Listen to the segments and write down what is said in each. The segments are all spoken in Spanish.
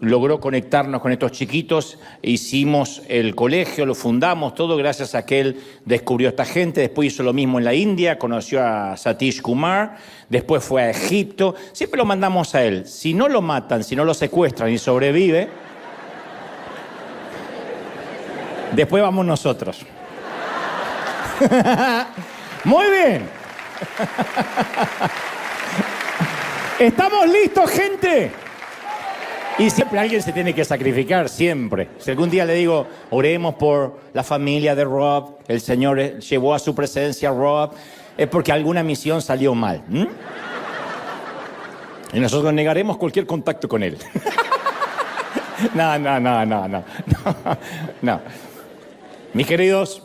logró conectarnos con estos chiquitos, hicimos el colegio, lo fundamos, todo gracias a que él descubrió a esta gente. Después hizo lo mismo en la India, conoció a Satish Kumar, después fue a Egipto. Siempre lo mandamos a él. Si no lo matan, si no lo secuestran y sobrevive, después vamos nosotros. Muy bien. ¿Estamos listos, gente? Y siempre alguien se tiene que sacrificar, siempre. Si algún día le digo, oremos por la familia de Rob, el Señor llevó a su presencia a Rob, es porque alguna misión salió mal. Y nosotros negaremos cualquier contacto con él. No. Mis queridos,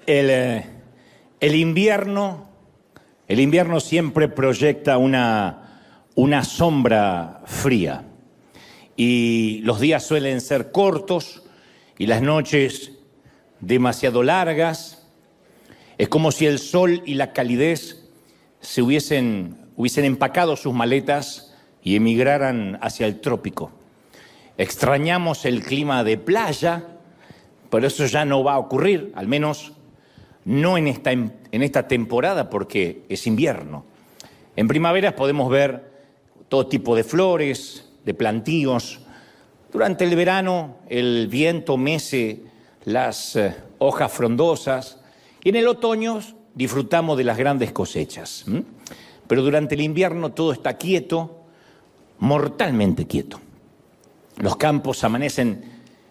el invierno siempre proyecta una sombra fría. Y los días suelen ser cortos y las noches demasiado largas. Es como si el sol y la calidez hubiesen empacado sus maletas y emigraran hacia el trópico. Extrañamos el clima de playa, pero eso ya no va a ocurrir, al menos no en esta temporada, porque es invierno. En primavera podemos ver todo tipo de flores, de plantíos. Durante el verano el viento mece las hojas frondosas y en el otoño disfrutamos de las grandes cosechas. Pero durante el invierno todo está quieto, mortalmente quieto. Los campos amanecen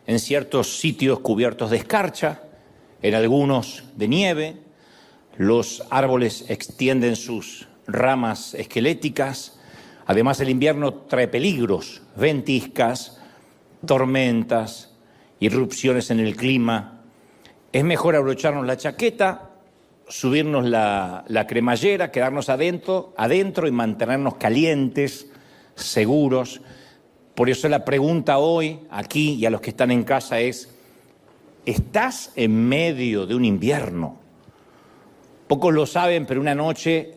en ciertos sitios cubiertos de escarcha, en algunos de nieve. Los árboles extienden sus ramas esqueléticas. Además, el invierno trae peligros, ventiscas, tormentas, irrupciones en el clima. Es mejor abrocharnos la chaqueta, subirnos la cremallera, quedarnos adentro y mantenernos calientes, seguros. Por eso la pregunta hoy, aquí y a los que están en casa es, ¿estás en medio de un invierno? Pocos lo saben, pero una noche,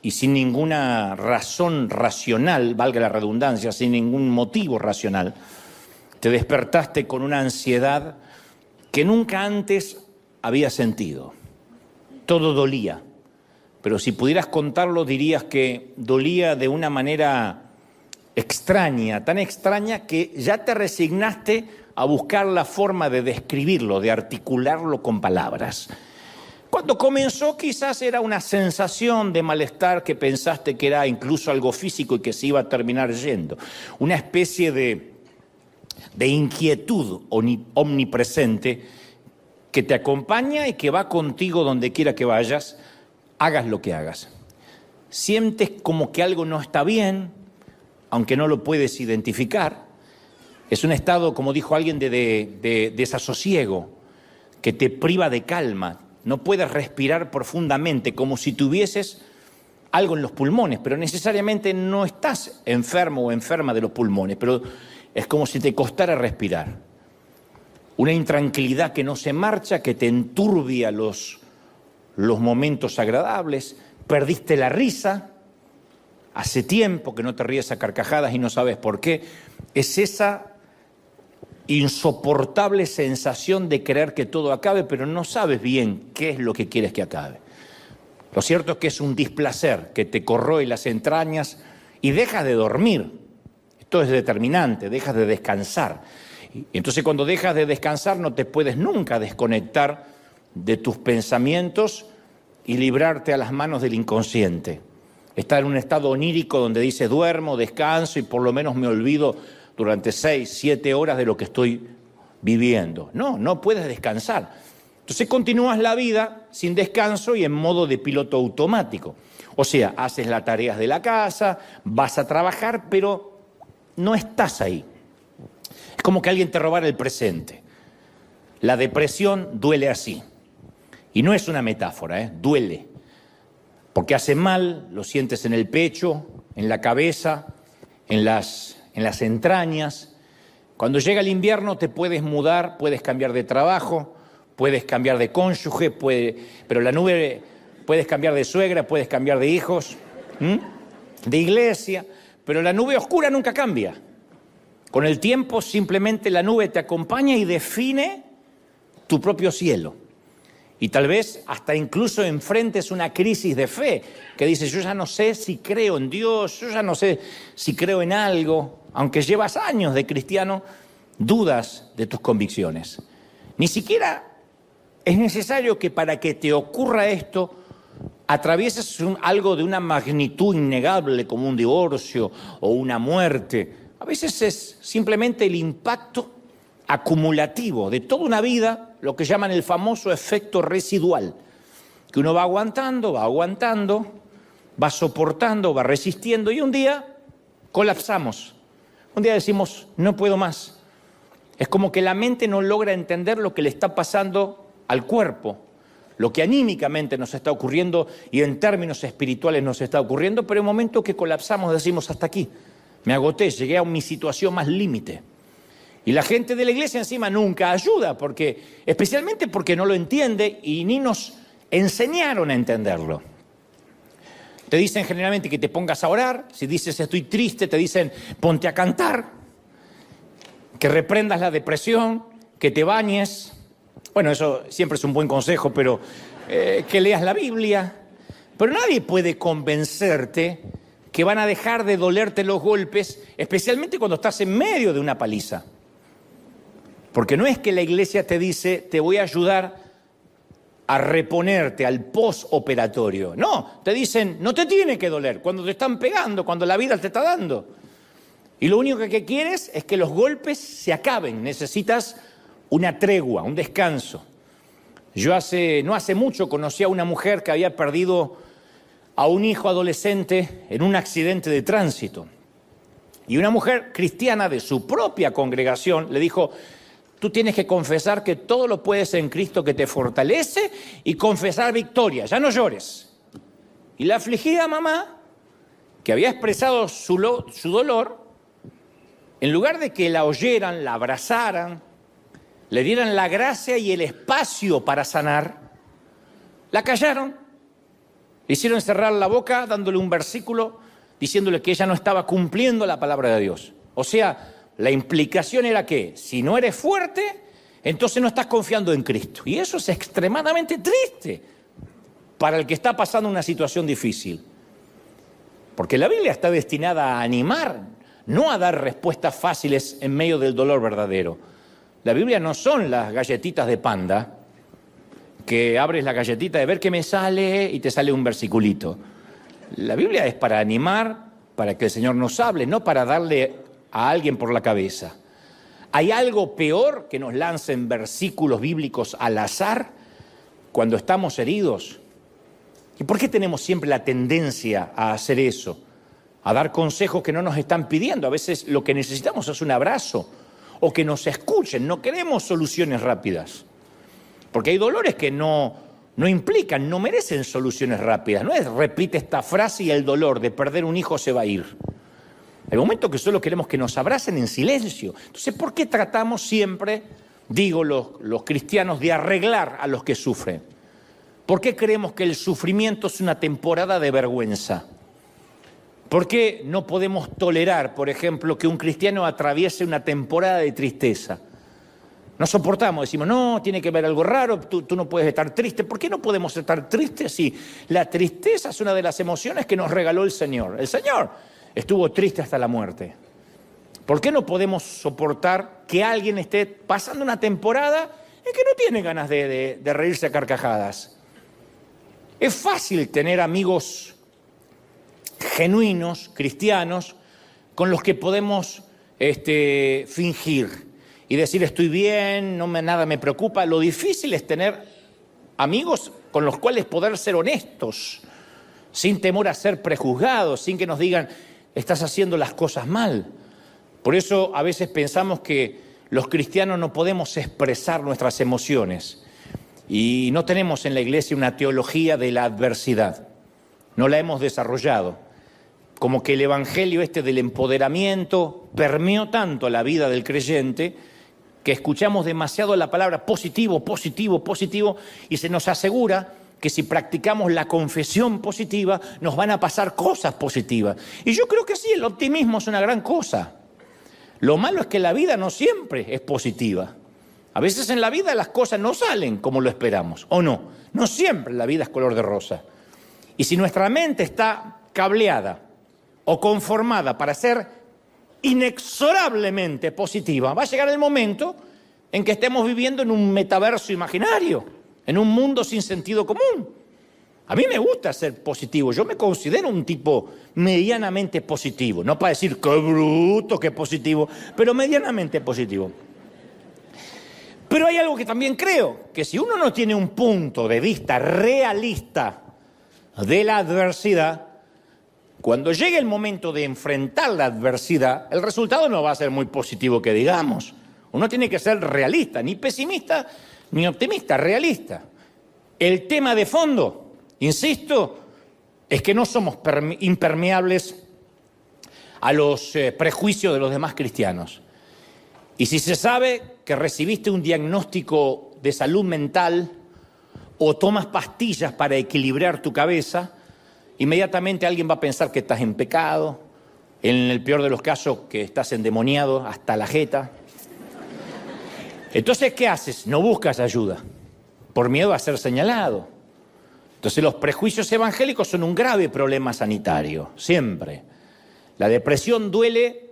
y sin ninguna razón racional, valga la redundancia, sin ningún motivo racional, te despertaste con una ansiedad que nunca antes había sentido. Todo dolía, pero si pudieras contarlo dirías que dolía de una manera extraña, tan extraña que ya te resignaste a buscar la forma de describirlo, de articularlo con palabras. Cuando comenzó quizás era una sensación de malestar que pensaste que era incluso algo físico y que se iba a terminar yendo. Una especie de inquietud omnipresente que te acompaña y que va contigo donde quiera que vayas, hagas lo que hagas. Sientes como que algo no está bien, aunque no lo puedes identificar. Es un estado, como dijo alguien, de desasosiego, que te priva de calma. No puedes respirar profundamente, como si tuvieses algo en los pulmones, pero necesariamente no estás enfermo o enferma de los pulmones, pero es como si te costara respirar. Una intranquilidad que no se marcha, que te enturbia los momentos agradables. Perdiste la risa. Hace tiempo que no te ríes a carcajadas y no sabes por qué. Es esa insoportable sensación de querer que todo acabe, pero no sabes bien qué es lo que quieres que acabe. Lo cierto es que es un displacer que te corroe las entrañas y dejas de dormir. Esto es determinante, dejas de descansar. Entonces, cuando dejas de descansar, no te puedes nunca desconectar de tus pensamientos y librarte a las manos del inconsciente. Estar en un estado onírico donde dices duermo, descanso y por lo menos me olvido durante 6, 7 horas de lo que estoy viviendo. No puedes descansar. Entonces continúas la vida sin descanso y en modo de piloto automático. O sea, haces las tareas de la casa, vas a trabajar, pero no estás ahí. Es como que alguien te robara el presente. La depresión duele así. Y no es una metáfora, duele. Porque hace mal, lo sientes en el pecho, en la cabeza, en las entrañas. Cuando llega el invierno te puedes mudar, puedes cambiar de trabajo, puedes cambiar de cónyuge, pero la nube, puedes cambiar de suegra, puedes cambiar de hijos, de iglesia, pero la nube oscura nunca cambia. Con el tiempo simplemente la nube te acompaña y define tu propio cielo. Y tal vez hasta incluso enfrentes una crisis de fe, que dices, yo ya no sé si creo en Dios, yo ya no sé si creo en algo. Aunque llevas años de cristiano, dudas de tus convicciones. Ni siquiera es necesario que para que te ocurra esto, atravieses algo de una magnitud innegable como un divorcio o una muerte. A veces es simplemente el impacto acumulativo de toda una vida, lo que llaman el famoso efecto residual, que uno va aguantando, va soportando, va resistiendo y un día colapsamos. Un día decimos, no puedo más. Es como que la mente no logra entender lo que le está pasando al cuerpo, lo que anímicamente nos está ocurriendo y en términos espirituales nos está ocurriendo, pero en el momento que colapsamos decimos, hasta aquí, me agoté, llegué a mi situación más límite. Y la gente de la iglesia encima nunca ayuda, especialmente porque no lo entiende y ni nos enseñaron a entenderlo. Te dicen generalmente que te pongas a orar, si dices estoy triste, te dicen ponte a cantar, que reprendas la depresión, que te bañes. Bueno, eso siempre es un buen consejo, pero que leas la Biblia. Pero nadie puede convencerte que van a dejar de dolerte los golpes, especialmente cuando estás en medio de una paliza. Porque no es que la iglesia te dice, te voy a ayudar a reponerte al postoperatorio. No, te dicen, no te tiene que doler cuando te están pegando, cuando la vida te está dando. Y lo único que quieres es que los golpes se acaben. Necesitas una tregua, un descanso. Yo no hace mucho conocí a una mujer que había perdido a un hijo adolescente en un accidente de tránsito. Y una mujer cristiana de su propia congregación le dijo, tú tienes que confesar que todo lo puedes en Cristo que te fortalece y confesar victoria, ya no llores. Y la afligida mamá, que había expresado su dolor, en lugar de que la oyeran, la abrazaran, le dieran la gracia y el espacio para sanar, la callaron, le hicieron cerrar la boca dándole un versículo diciéndole que ella no estaba cumpliendo la palabra de Dios. O sea, la implicación era que si no eres fuerte, entonces no estás confiando en Cristo. Y eso es extremadamente triste para el que está pasando una situación difícil. Porque la Biblia está destinada a animar, no a dar respuestas fáciles en medio del dolor verdadero. La Biblia no son las galletitas de Panda, que abres la galletita de ver qué me sale y te sale un versiculito. La Biblia es para animar, para que el Señor nos hable, no para darle a alguien por la cabeza. ¿Hay algo peor que nos lancen versículos bíblicos al azar cuando estamos heridos? ¿Y por qué tenemos siempre la tendencia a hacer eso? A dar consejos que no nos están pidiendo. A veces lo que necesitamos es un abrazo o que nos escuchen. No queremos soluciones rápidas. Porque hay dolores que no implican, no merecen soluciones rápidas. No es repite esta frase y el dolor de perder un hijo se va a ir. Hay momentos que solo queremos que nos abracen en silencio. Entonces, ¿por qué tratamos siempre, digo los cristianos, de arreglar a los que sufren? ¿Por qué creemos que el sufrimiento es una temporada de vergüenza? ¿Por qué no podemos tolerar, por ejemplo, que un cristiano atraviese una temporada de tristeza? No soportamos, decimos, no, tiene que haber algo raro, tú no puedes estar triste. ¿Por qué no podemos estar tristes si la tristeza es una de las emociones que nos regaló el Señor? El Señor estuvo triste hasta la muerte. ¿Por qué no podemos soportar que alguien esté pasando una temporada en que no tiene ganas de reírse a carcajadas? Es fácil tener amigos genuinos, cristianos, con los que podemos fingir y decir estoy bien, nada me preocupa. Lo difícil es tener amigos con los cuales poder ser honestos, sin temor a ser prejuzgados, sin que nos digan estás haciendo las cosas mal. Por eso a veces pensamos que los cristianos no podemos expresar nuestras emociones y no tenemos en la iglesia una teología de la adversidad. No la hemos desarrollado. Como que el evangelio del empoderamiento permeó tanto la vida del creyente que escuchamos demasiado la palabra positivo, positivo, positivo y se nos asegura que si practicamos la confesión positiva nos van a pasar cosas positivas. Y yo creo que sí, el optimismo es una gran cosa. Lo malo es que la vida no siempre es positiva. A veces en la vida las cosas no salen como lo esperamos, ¿o no? No siempre la vida es color de rosa. Y si nuestra mente está cableada o conformada para ser inexorablemente positiva, va a llegar el momento en que estemos viviendo en un metaverso imaginario, en un mundo sin sentido común. A mí me gusta ser positivo, yo me considero un tipo medianamente positivo, no para decir qué bruto, qué positivo, pero medianamente positivo. Pero hay algo que también creo, que si uno no tiene un punto de vista realista de la adversidad, cuando llegue el momento de enfrentar la adversidad, el resultado no va a ser muy positivo que digamos. Uno tiene que ser realista, ni pesimista ni optimista, realista. El tema de fondo, insisto, es que no somos impermeables a los prejuicios de los demás cristianos. Y si se sabe que recibiste un diagnóstico de salud mental o tomas pastillas para equilibrar tu cabeza, inmediatamente alguien va a pensar que estás en pecado, en el peor de los casos que estás endemoniado hasta la jeta. Entonces, ¿qué haces? No buscas ayuda, por miedo a ser señalado. Entonces, los prejuicios evangélicos son un grave problema sanitario, siempre. La depresión duele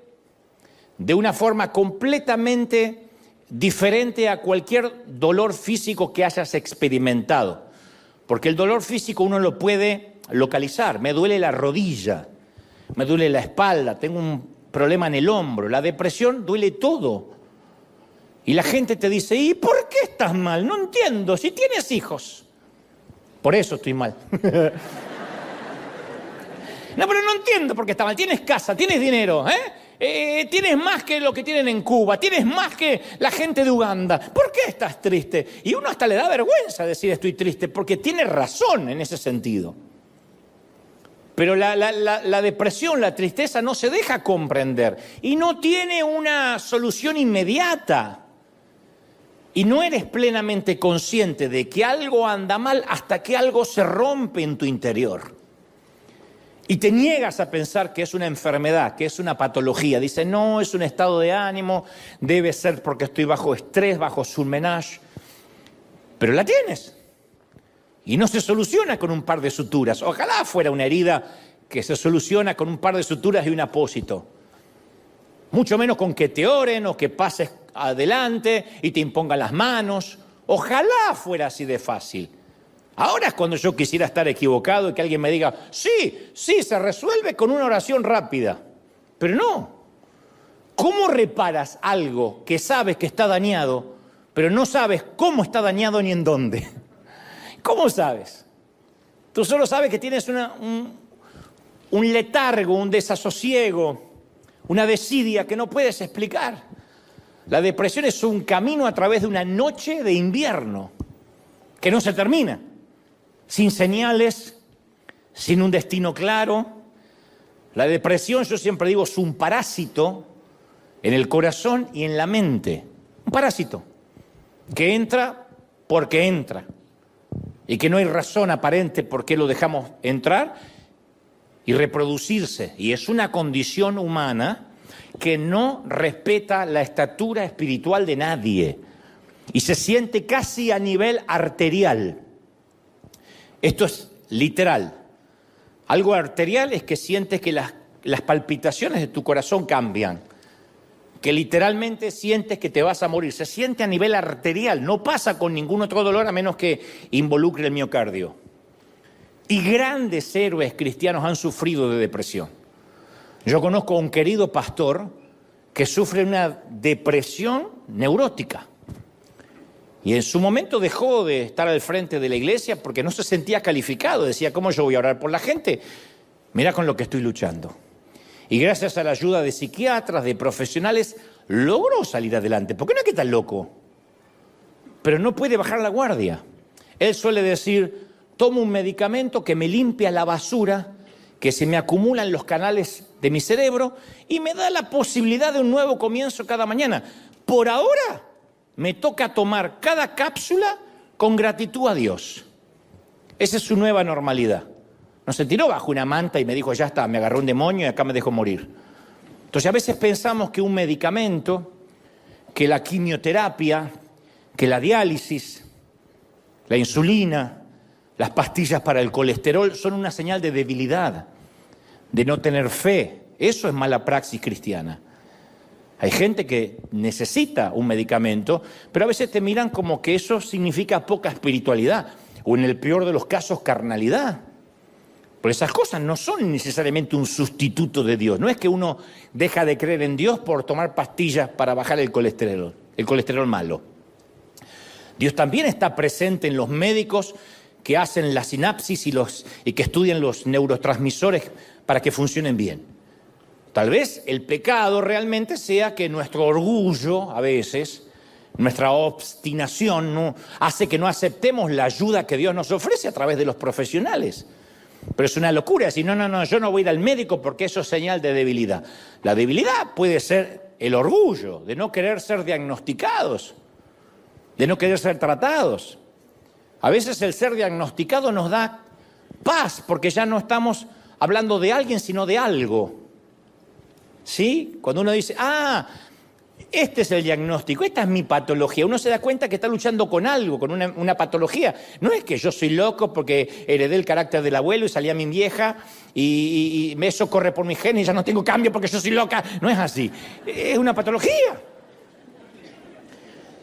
de una forma completamente diferente a cualquier dolor físico que hayas experimentado. Porque el dolor físico uno lo puede localizar. Me duele la rodilla, me duele la espalda, tengo un problema en el hombro. La depresión duele todo. Y la gente te dice, ¿y por qué estás mal? No entiendo, si tienes hijos. Por eso estoy mal. No, pero no entiendo por qué estás mal. Tienes casa, tienes dinero, tienes más que lo que tienen en Cuba, tienes más que la gente de Uganda. ¿Por qué estás triste? Y uno hasta le da vergüenza decir estoy triste, porque tiene razón en ese sentido. Pero la depresión, la tristeza no se deja comprender y no tiene una solución inmediata. Y no eres plenamente consciente de que algo anda mal hasta que algo se rompe en tu interior. Y te niegas a pensar que es una enfermedad, que es una patología. Dices, no, es un estado de ánimo, debe ser porque estoy bajo estrés, bajo surmenage. Pero la tienes. Y no se soluciona con un par de suturas. Ojalá fuera una herida que se soluciona con un par de suturas y un apósito. Mucho menos con que te oren o que pases adelante y te impongan las manos. Ojalá fuera así de fácil. Ahora es cuando yo quisiera estar equivocado y que alguien me diga, sí, se resuelve con una oración rápida. Pero no. ¿Cómo reparas algo que sabes que está dañado, pero no sabes cómo está dañado ni en dónde? ¿Cómo sabes? Tú solo sabes que tienes un letargo, un desasosiego, una desidia que no puedes explicar. La depresión es un camino a través de una noche de invierno que no se termina, sin señales, sin un destino claro. La depresión, yo siempre digo, es un parásito en el corazón y en la mente. Un parásito que entra porque entra y que no hay razón aparente por qué lo dejamos entrar y reproducirse. Y es una condición humana que no respeta la estatura espiritual de nadie y se siente casi a nivel arterial. Esto es literal. Algo arterial es que sientes que las palpitaciones de tu corazón cambian, que literalmente sientes que te vas a morir. Se siente a nivel arterial, no pasa con ningún otro dolor a menos que involucre el miocardio. Y grandes héroes cristianos han sufrido de depresión. Yo conozco a un querido pastor que sufre una depresión neurótica. Y en su momento dejó de estar al frente de la iglesia porque no se sentía calificado. Decía, ¿cómo yo voy a orar por la gente? Mira con lo que estoy luchando. Y gracias a la ayuda de psiquiatras, de profesionales, logró salir adelante. ¿Por qué no es que está loco? Pero no puede bajar la guardia. Él suele decir, tomo un medicamento que me limpia la basura que se me acumulan los canales de mi cerebro y me da la posibilidad de un nuevo comienzo cada mañana. Por ahora me toca tomar cada cápsula con gratitud a Dios. Esa es su nueva normalidad. No se tiró bajo una manta y me dijo, ya está, me agarró un demonio y acá me dejó morir. Entonces a veces pensamos que un medicamento, que la quimioterapia, que la diálisis, la insulina, las pastillas para el colesterol son una señal de debilidad, de no tener fe. Eso es mala praxis cristiana. Hay gente que necesita un medicamento, pero a veces te miran como que eso significa poca espiritualidad, o en el peor de los casos, carnalidad. Pero esas cosas no son necesariamente un sustituto de Dios. No es que uno deja de creer en Dios por tomar pastillas para bajar el colesterol malo. Dios también está presente en los médicos que hacen la sinapsis y que estudian los neurotransmisores para que funcionen bien. Tal vez el pecado realmente sea que nuestro orgullo, a veces, nuestra obstinación, ¿no?, hace que no aceptemos la ayuda que Dios nos ofrece a través de los profesionales. Pero es una locura decir, no, yo no voy a ir al médico porque eso es señal de debilidad. La debilidad puede ser el orgullo, de no querer ser diagnosticados, de no querer ser tratados. A veces el ser diagnosticado nos da paz, porque ya no estamos hablando de alguien, sino de algo. ¿Sí? Cuando uno dice, este es el diagnóstico, esta es mi patología, uno se da cuenta que está luchando con algo, con una patología. No es que yo soy loco porque heredé el carácter del abuelo y salí a mi vieja y eso corre por mi genes y ya no tengo cambio porque yo soy loca. No es así, es una patología.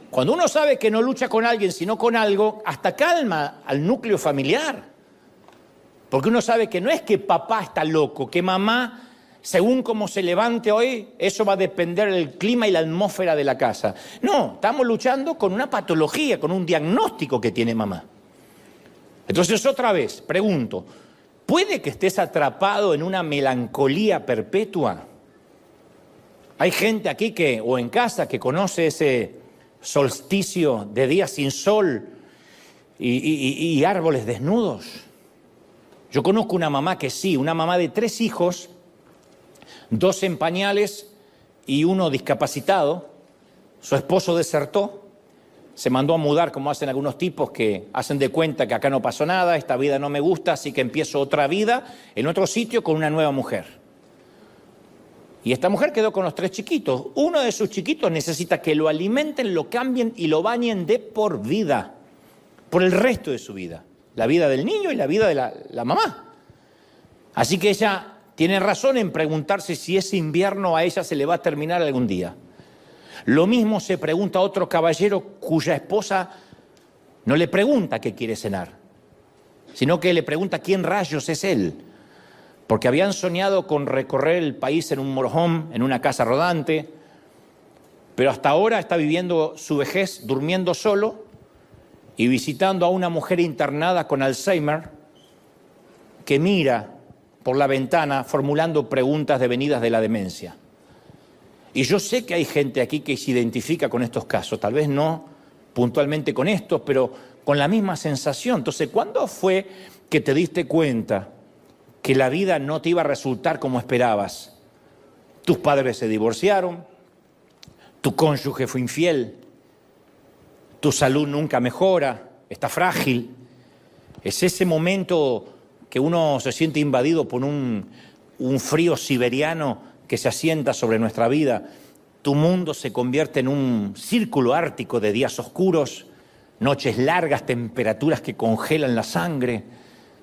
Cuando uno sabe que no lucha con alguien sino con algo, hasta calma al núcleo familiar. Porque uno sabe que no es que papá está loco, que mamá, según cómo se levante hoy, eso va a depender del clima y la atmósfera de la casa. No, estamos luchando con una patología, con un diagnóstico que tiene mamá. Entonces, otra vez, pregunto, ¿puede que estés atrapado en una melancolía perpetua? Hay gente aquí o en casa que conoce ese solsticio de días sin sol y árboles desnudos. Yo conozco una mamá que sí, una mamá de 3 hijos, 2 en pañales y 1 discapacitado. Su esposo desertó, se mandó a mudar como hacen algunos tipos que hacen de cuenta que acá no pasó nada, esta vida no me gusta, así que empiezo otra vida en otro sitio con una nueva mujer. Y esta mujer quedó con los 3 chiquitos. Uno de sus chiquitos necesita que lo alimenten, lo cambien y lo bañen de por vida, por el resto de su vida. La vida del niño y la vida de la mamá. Así que ella tiene razón en preguntarse si ese invierno a ella se le va a terminar algún día. Lo mismo se pregunta otro caballero cuya esposa no le pregunta qué quiere cenar, sino que le pregunta quién rayos es él. Porque habían soñado con recorrer el país en un motorhome, en una casa rodante, pero hasta ahora está viviendo su vejez durmiendo solo y visitando a una mujer internada con Alzheimer que mira por la ventana formulando preguntas devenidas de la demencia. Y yo sé que hay gente aquí que se identifica con estos casos, tal vez no puntualmente con estos, pero con la misma sensación. Entonces, ¿cuándo fue que te diste cuenta que la vida no te iba a resultar como esperabas? Tus padres se divorciaron, tu cónyuge fue infiel, tu salud nunca mejora, está frágil. Es ese momento que uno se siente invadido por un frío siberiano que se asienta sobre nuestra vida. Tu mundo se convierte en un círculo ártico de días oscuros, noches largas, temperaturas que congelan la sangre.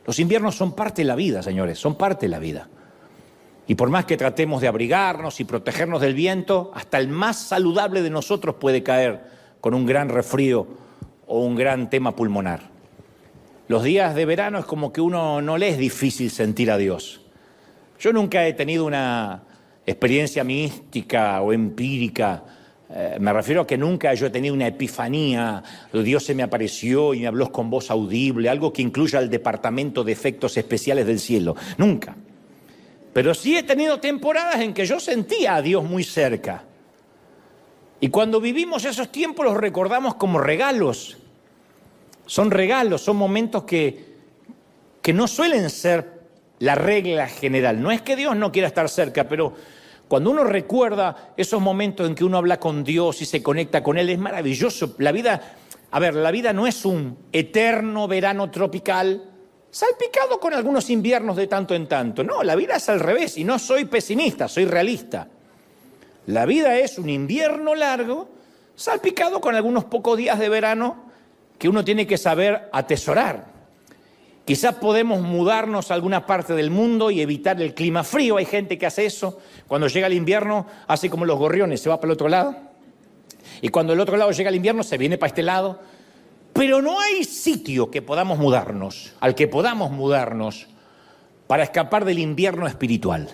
Los inviernos son parte de la vida, señores, son parte de la vida. Y por más que tratemos de abrigarnos y protegernos del viento, hasta el más saludable de nosotros puede caer con un gran resfrío o un gran tema pulmonar. Los días de verano es como que uno no le es difícil sentir a Dios. Yo nunca he tenido una experiencia mística o empírica. Me refiero a que nunca yo he tenido una epifanía, Dios se me apareció y me habló con voz audible, algo que incluya el departamento de efectos especiales del cielo. Nunca. Pero sí he tenido temporadas en que yo sentía a Dios muy cerca. Y cuando vivimos esos tiempos los recordamos como regalos. Son regalos, son momentos que no suelen ser la regla general. No es que Dios no quiera estar cerca, pero cuando uno recuerda esos momentos en que uno habla con Dios y se conecta con Él, es maravilloso. La vida no es un eterno verano tropical, salpicado con algunos inviernos de tanto en tanto. No, la vida es al revés, y no soy pesimista, soy realista. La vida es un invierno largo, salpicado con algunos pocos días de verano que uno tiene que saber atesorar. Quizás podemos mudarnos a alguna parte del mundo y evitar el clima frío. Hay gente que hace eso. Cuando llega el invierno, hace como los gorriones, se va para el otro lado. Y cuando el otro lado llega el invierno, se viene para este lado. Pero no hay sitio que podamos mudarnos, al que podamos mudarnos, para escapar del invierno espiritual.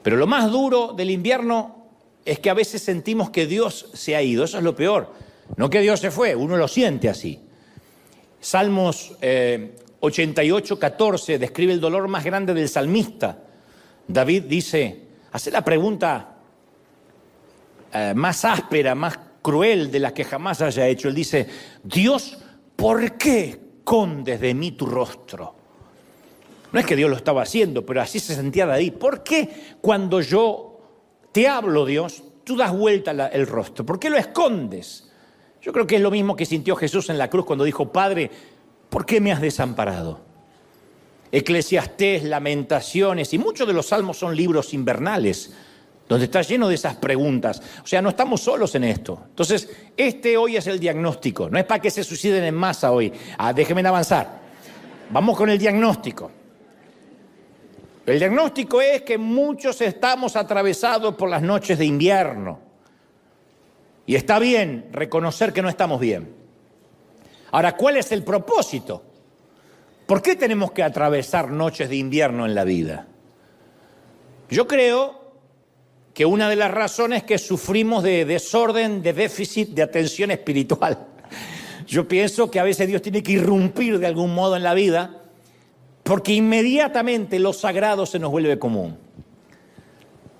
Pero lo más duro del invierno es que a veces sentimos que Dios se ha ido. Eso es lo peor. No que Dios se fue, uno lo siente así. Salmos 88, 14 describe el dolor más grande del salmista. David dice, hace la pregunta más áspera, más cruel de la que jamás haya hecho. Él dice, Dios, ¿por qué escondes de mí tu rostro? No es que Dios lo estaba haciendo, pero así se sentía David. ¿Por qué cuando yo te hablo, Dios, tú das vuelta el rostro? ¿Por qué lo escondes? Yo creo que es lo mismo que sintió Jesús en la cruz cuando dijo, Padre, ¿por qué me has desamparado? Eclesiastés, Lamentaciones y muchos de los salmos son libros invernales, donde está lleno de esas preguntas. O sea, no estamos solos en esto. Entonces, hoy es el diagnóstico. No es para que se suiciden en masa hoy. Déjenme avanzar. Vamos con el diagnóstico. El diagnóstico es que muchos estamos atravesados por las noches de invierno. Y está bien reconocer que no estamos bien. Ahora, ¿cuál es el propósito? ¿Por qué tenemos que atravesar noches de invierno en la vida? Yo creo que una de las razones es que sufrimos de desorden, de déficit de atención espiritual. Yo pienso que a veces Dios tiene que irrumpir de algún modo en la vida, porque inmediatamente lo sagrado se nos vuelve común.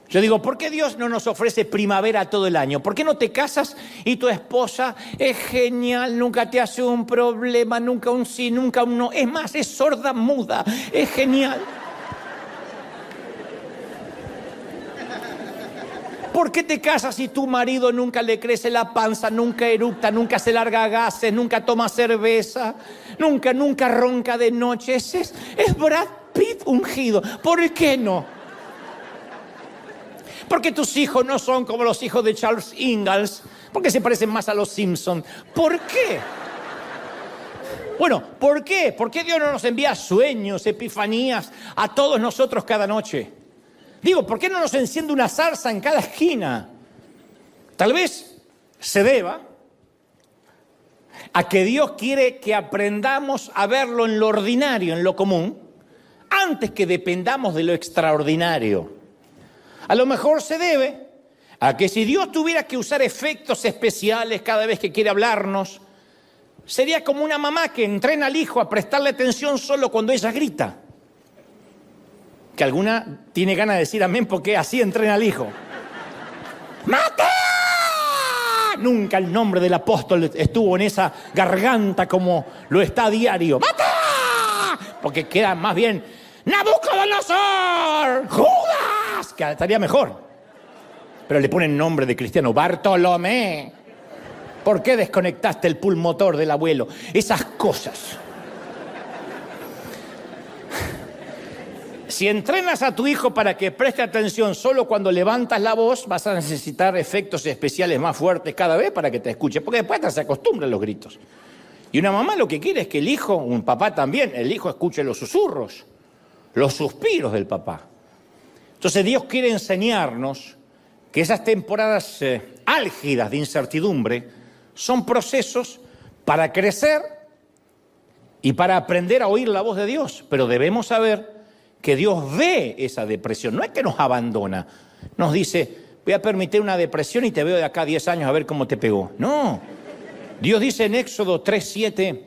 Yo digo, ¿por qué Dios no nos ofrece primavera todo el año? ¿Por qué no te casas y tu esposa es genial, nunca te hace un problema, nunca un sí, nunca un no? Es más, es sorda muda, es genial. ¿Por qué te casas y tu marido nunca le crece la panza, nunca eructa, nunca se larga gases, nunca toma cerveza, nunca ronca de noche? Es Brad Pitt ungido. ¿Por qué no? Porque tus hijos no son como los hijos de Charles Ingalls, porque se parecen más a los Simpsons. ¿Por qué? Bueno, ¿por qué? ¿Por qué Dios no nos envía sueños, epifanías a todos nosotros cada noche? Digo, ¿por qué no nos enciende una zarza en cada esquina? Tal vez se deba a que Dios quiere que aprendamos a verlo en lo ordinario, en lo común, antes que dependamos de lo extraordinario. A lo mejor se debe a que si Dios tuviera que usar efectos especiales cada vez que quiere hablarnos, sería como una mamá que entrena al hijo a prestarle atención solo cuando ella grita. Que alguna tiene ganas de decir amén porque así entrena al hijo. ¡Mate! Nunca el nombre del apóstol estuvo en esa garganta como lo está a diario. ¡Mate! Porque queda más bien ¡Nabucodonosor! ¡Judas! Que estaría mejor. Pero le ponen nombre de cristiano. ¡Bartolomé! ¿Por qué desconectaste el pulmotor del abuelo? Esas cosas. Si entrenas a tu hijo para que preste atención solo cuando levantas la voz, vas a necesitar efectos especiales más fuertes cada vez para que te escuche, porque después se acostumbra a los gritos. Y una mamá lo que quiere es que el hijo, un papá también, el hijo escuche los susurros, los suspiros del papá. Entonces Dios quiere enseñarnos que esas temporadas álgidas de incertidumbre son procesos para crecer y para aprender a oír la voz de Dios. Pero debemos saber que Dios ve esa depresión. No es que nos abandona, nos dice, voy a permitir una depresión y te veo de acá a 10 años a ver cómo te pegó. No, Dios dice en Éxodo 3:7,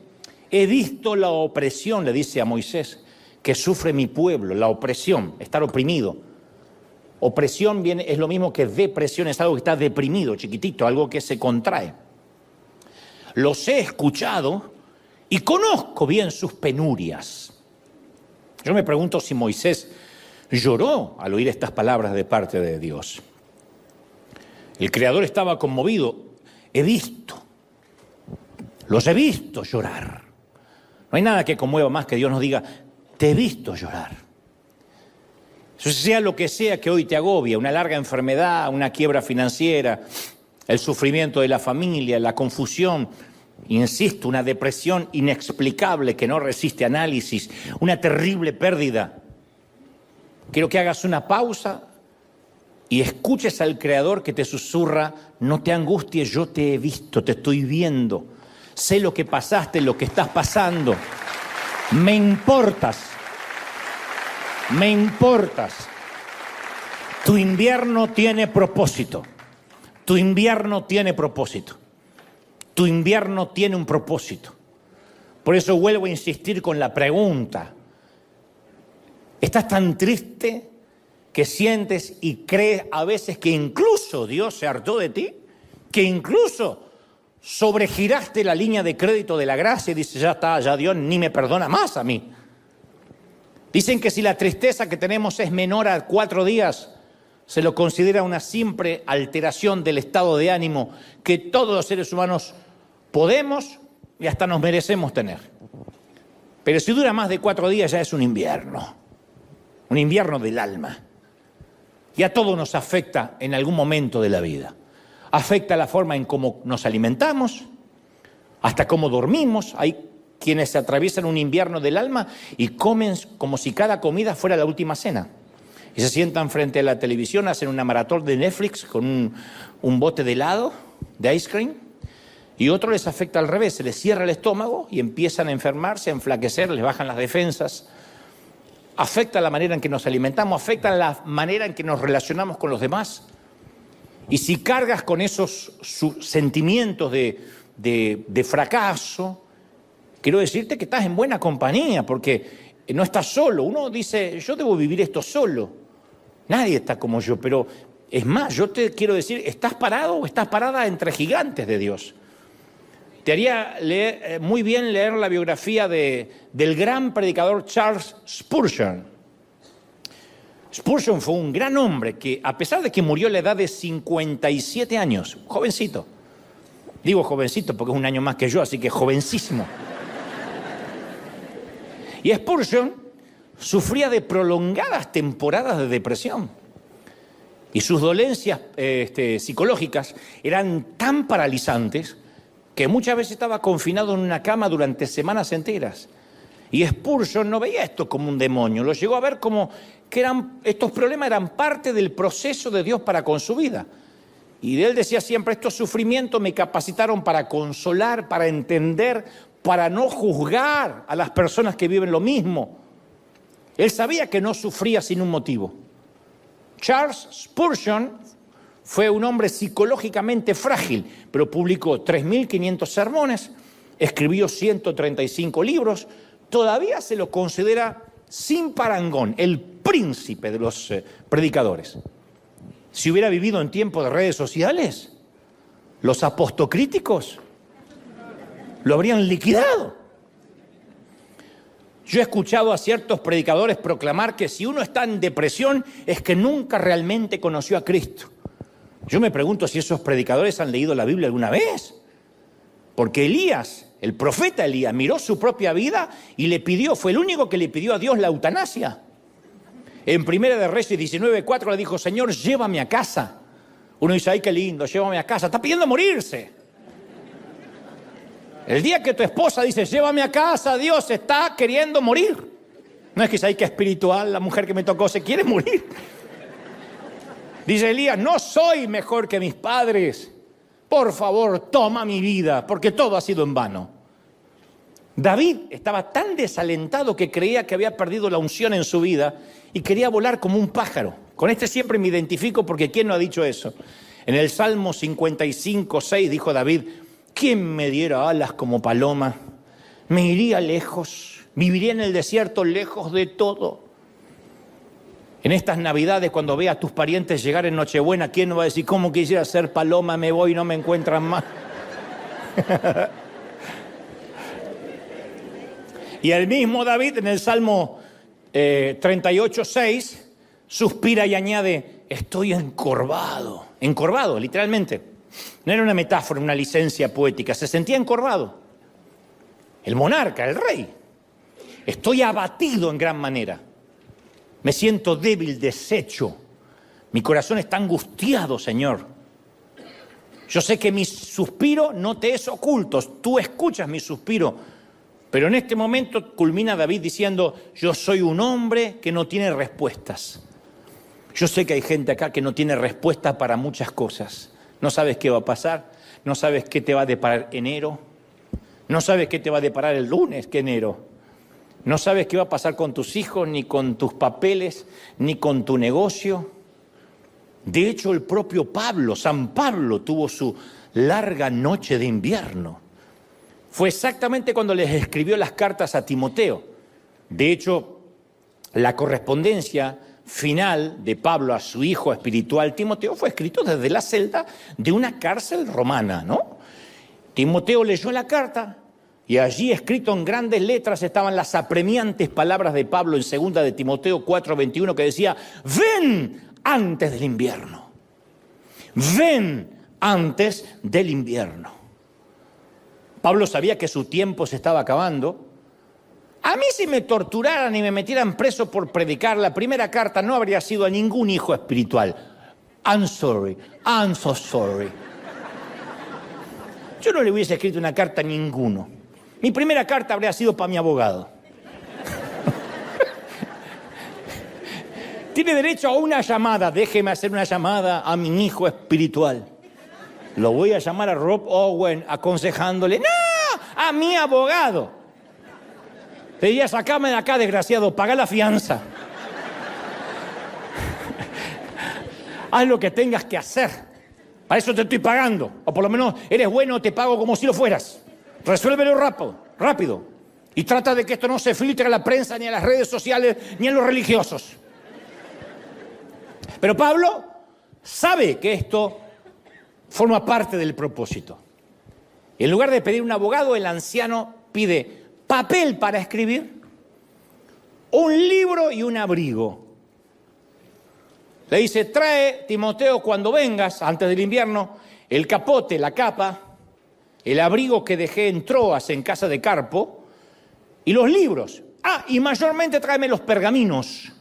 he visto la opresión, le dice a Moisés, que sufre mi pueblo, la opresión, estar oprimido. Opresión es lo mismo que depresión, es algo que está deprimido, chiquitito, algo que se contrae. Los he escuchado y conozco bien sus penurias. Yo me pregunto si Moisés lloró al oír estas palabras de parte de Dios. El Creador estaba conmovido. Los he visto llorar. No hay nada que conmueva más que Dios nos diga, te he visto llorar. Sea lo que sea que hoy te agobia, una larga enfermedad, una quiebra financiera, el sufrimiento de la familia, la confusión, insisto, una depresión inexplicable que no resiste análisis, una terrible pérdida. Quiero que hagas una pausa y escuches al Creador que te susurra: no te angusties, yo te he visto, te estoy viendo, sé lo que pasaste, lo que estás pasando, me importas. Me importas. Tu invierno tiene propósito. Tu invierno tiene propósito. Tu invierno tiene un propósito. Por eso vuelvo a insistir con la pregunta. ¿Estás tan triste que sientes y crees a veces que incluso Dios se hartó de ti? ¿Que incluso sobregiraste la línea de crédito de la gracia y dices: ya está, ya Dios ni me perdona más a mí? Dicen que si la tristeza que tenemos es menor a 4 días, se lo considera una simple alteración del estado de ánimo que todos los seres humanos podemos y hasta nos merecemos tener. Pero si dura más de 4 días ya es un invierno del alma. Y a todos nos afecta en algún momento de la vida. Afecta la forma en cómo nos alimentamos, hasta cómo dormimos. Hay quienes se atraviesan un invierno del alma y comen como si cada comida fuera la última cena. Y se sientan frente a la televisión, hacen una maratón de Netflix con un bote de helado, de ice cream. Y otro les afecta al revés, se les cierra el estómago y empiezan a enfermarse, a enflaquecer, les bajan las defensas. Afecta la manera en que nos alimentamos, afecta la manera en que nos relacionamos con los demás. Y si cargas con esos sentimientos de fracaso, quiero decirte que estás en buena compañía, porque no estás solo. Uno dice: yo debo vivir esto solo. Nadie está como yo, pero es más, yo te quiero decir, estás parado o estás parada entre gigantes de Dios. Te haría muy bien leer la biografía del gran predicador Charles Spurgeon. Spurgeon fue un gran hombre que, a pesar de que murió a la edad de 57 años, jovencito, digo jovencito porque es un año más que yo, así que jovencísimo. Y Spurgeon sufría de prolongadas temporadas de depresión. Y sus dolencias psicológicas eran tan paralizantes que muchas veces estaba confinado en una cama durante semanas enteras. Y Spurgeon no veía esto como un demonio, lo llegó a ver como que estos problemas eran parte del proceso de Dios para con su vida. Y él decía siempre: estos sufrimientos me capacitaron para consolar, para entender, para no juzgar a las personas que viven lo mismo. Él sabía que no sufría sin un motivo. Charles Spurgeon fue un hombre psicológicamente frágil, pero publicó 3.500 sermones, escribió 135 libros, todavía se lo considera sin parangón el príncipe de los predicadores. Si hubiera vivido en tiempos de redes sociales, los apostocríticos lo habrían liquidado. Yo he escuchado a ciertos predicadores proclamar que si uno está en depresión es que nunca realmente conoció a Cristo. Yo me pregunto si esos predicadores han leído la Biblia alguna vez. Porque Elías, el profeta Elías, miró su propia vida y fue el único que le pidió a Dios la eutanasia. En Primera de Reyes 19:4 le dijo: Señor, llévame a casa. Uno dice: ay, qué lindo, llévame a casa. Está pidiendo morirse. El día que tu esposa dice: llévame a casa, Dios está queriendo morir. No es que sea, ay, qué espiritual, la mujer que me tocó se quiere morir. Dice Elías: no soy mejor que mis padres. Por favor, toma mi vida, porque todo ha sido en vano. David estaba tan desalentado que creía que había perdido la unción en su vida y quería volar como un pájaro. Con este siempre me identifico, porque ¿quién no ha dicho eso? En el Salmo 55:6 dijo David: ¿quién me diera alas como paloma? Me iría lejos, viviría en el desierto lejos de todo. En estas Navidades, cuando vea a tus parientes llegar en Nochebuena, ¿quién no va a decir: cómo quisiera ser paloma, me voy y no me encuentran más? Y el mismo David en el Salmo 38:6 suspira y añade: estoy encorvado. Encorvado, literalmente. No era una metáfora, una licencia poética. Se sentía encorvado. El monarca, el rey. Estoy abatido en gran manera. Me siento débil, deshecho. Mi corazón está angustiado, Señor. Yo sé que mi suspiro no te es oculto. Tú escuchas mi suspiro. Pero en este momento culmina David diciendo, yo soy un hombre que no tiene respuestas. Yo sé que hay gente acá que no tiene respuesta para muchas cosas. No sabes qué va a pasar, no sabes qué te va a deparar enero, no sabes qué te va a deparar el lunes, que enero. No sabes qué va a pasar con tus hijos, ni con tus papeles, ni con tu negocio. De hecho, el propio Pablo, San Pablo, tuvo su larga noche de invierno. Fue exactamente cuando les escribió las cartas a Timoteo. De hecho, la correspondencia final de Pablo a su hijo espiritual Timoteo fue escrito desde la celda de una cárcel romana, ¿no? Timoteo leyó la carta y allí escrito en grandes letras estaban las apremiantes palabras de Pablo en 2 de Timoteo 4:21 que decía, ven antes del invierno, ven antes del invierno. Pablo sabía que su tiempo se estaba acabando. A mí si me torturaran y me metieran preso por predicar, la primera carta no habría sido a ningún hijo espiritual. I'm sorry, I'm so sorry. Yo no le hubiese escrito una carta a ninguno. Mi primera carta habría sido para mi abogado. Tiene derecho a una llamada, déjeme hacer una llamada a mi hijo espiritual. Lo voy a llamar a Rob Owen aconsejándole, ¡no! A mi abogado. Le diría, sacame de acá, desgraciado, paga la fianza. Haz lo que tengas que hacer. Para eso te estoy pagando. O por lo menos eres bueno, te pago como si lo fueras. Resuélvelo rápido. Y trata de que esto no se filtre a la prensa, ni a las redes sociales, ni a los religiosos. Pero Pablo sabe que esto forma parte del propósito. Y en lugar de pedir un abogado, el anciano pide papel para escribir, un libro y un abrigo. Le dice, trae, Timoteo, cuando vengas, antes del invierno, el capote, la capa, el abrigo que dejé en Troas, en casa de Carpo, y los libros. Ah, y mayormente tráeme los pergaminos,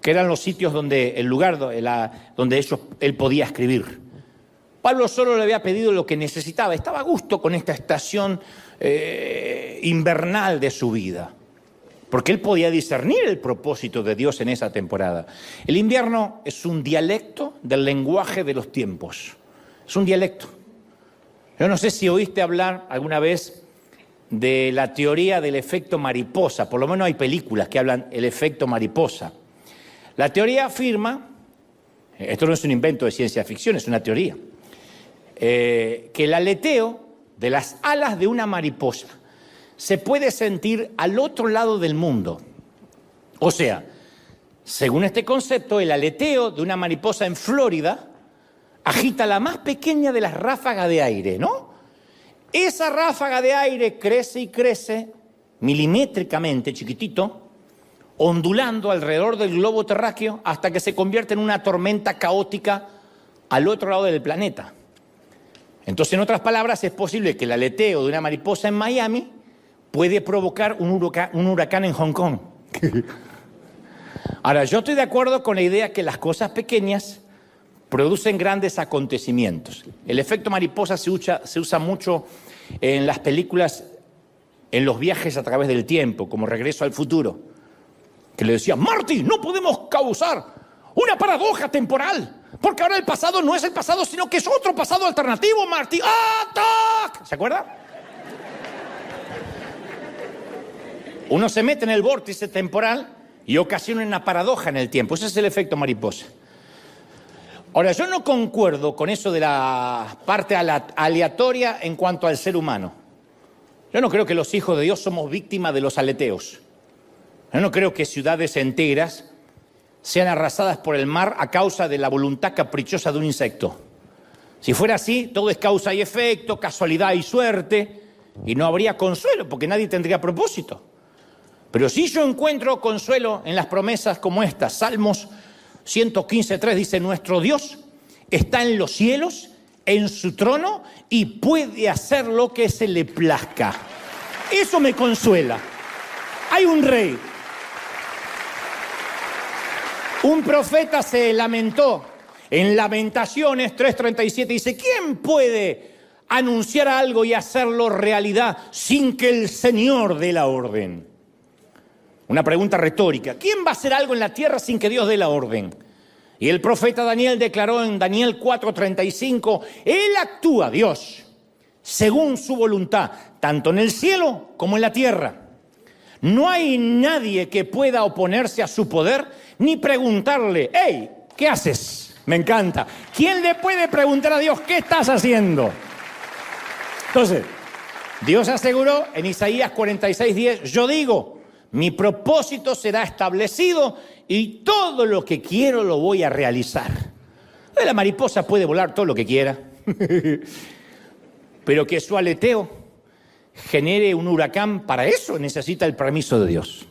que eran los sitios donde, el lugar donde él podía escribir. Pablo solo le había pedido lo que necesitaba, estaba a gusto con esta estación invernal de su vida, porque él podía discernir el propósito de Dios en esa temporada. El invierno es un dialecto del lenguaje de los tiempos, es un dialecto. Yo no sé si oíste hablar alguna vez de la teoría del efecto mariposa, por lo menos hay películas que hablan del efecto mariposa. La teoría afirma, esto no es un invento de ciencia ficción, es una teoría, que el aleteo de las alas de una mariposa se puede sentir al otro lado del mundo. O sea, según este concepto, el aleteo de una mariposa en Florida agita la más pequeña de las ráfagas de aire, ¿no? Esa ráfaga de aire crece y crece milimétricamente, chiquitito, ondulando alrededor del globo terráqueo hasta que se convierte en una tormenta caótica al otro lado del planeta. Entonces, en otras palabras, es posible que el aleteo de una mariposa en Miami puede provocar un huracán en Hong Kong. Ahora, yo estoy de acuerdo con la idea que las cosas pequeñas producen grandes acontecimientos. El efecto mariposa se usa mucho en las películas, en los viajes a través del tiempo, como Regreso al Futuro, que le decía, Marty, no podemos causar una paradoja temporal, porque ahora el pasado no es el pasado, sino que es otro pasado alternativo, Marty. ¡Atac! ¿Se acuerda? Uno se mete en el vórtice temporal y ocasiona una paradoja en el tiempo. Ese es el efecto mariposa. Ahora, yo no concuerdo con eso de la parte aleatoria en cuanto al ser humano. Yo no creo que los hijos de Dios somos víctimas de los aleteos. Yo no creo que ciudades enteras sean arrasadas por el mar a causa de la voluntad caprichosa de un insecto. Si fuera así, todo es causa y efecto, casualidad y suerte, y no habría consuelo, porque nadie tendría propósito. Pero si yo encuentro consuelo en las promesas como estas, Salmos 115:3 dice, nuestro Dios está en los cielos, en su trono, y puede hacer lo que se le plazca. Eso me consuela. Hay un rey. Un profeta se lamentó en Lamentaciones 3:37. Dice, ¿quién puede anunciar algo y hacerlo realidad sin que el Señor dé la orden? Una pregunta retórica. ¿Quién va a hacer algo en la tierra sin que Dios dé la orden? Y el profeta Daniel declaró en Daniel 4:35, Él actúa, Dios, según su voluntad, tanto en el cielo como en la tierra. No hay nadie que pueda oponerse a su poder ni preguntarle, hey, ¿qué haces? Me encanta. ¿Quién le puede preguntar a Dios, ¿qué estás haciendo? Entonces, Dios aseguró en Isaías 46:10, yo digo, mi propósito será establecido y todo lo que quiero lo voy a realizar. La mariposa puede volar todo lo que quiera, pero que su aleteo genere un huracán, para eso necesita el permiso de Dios.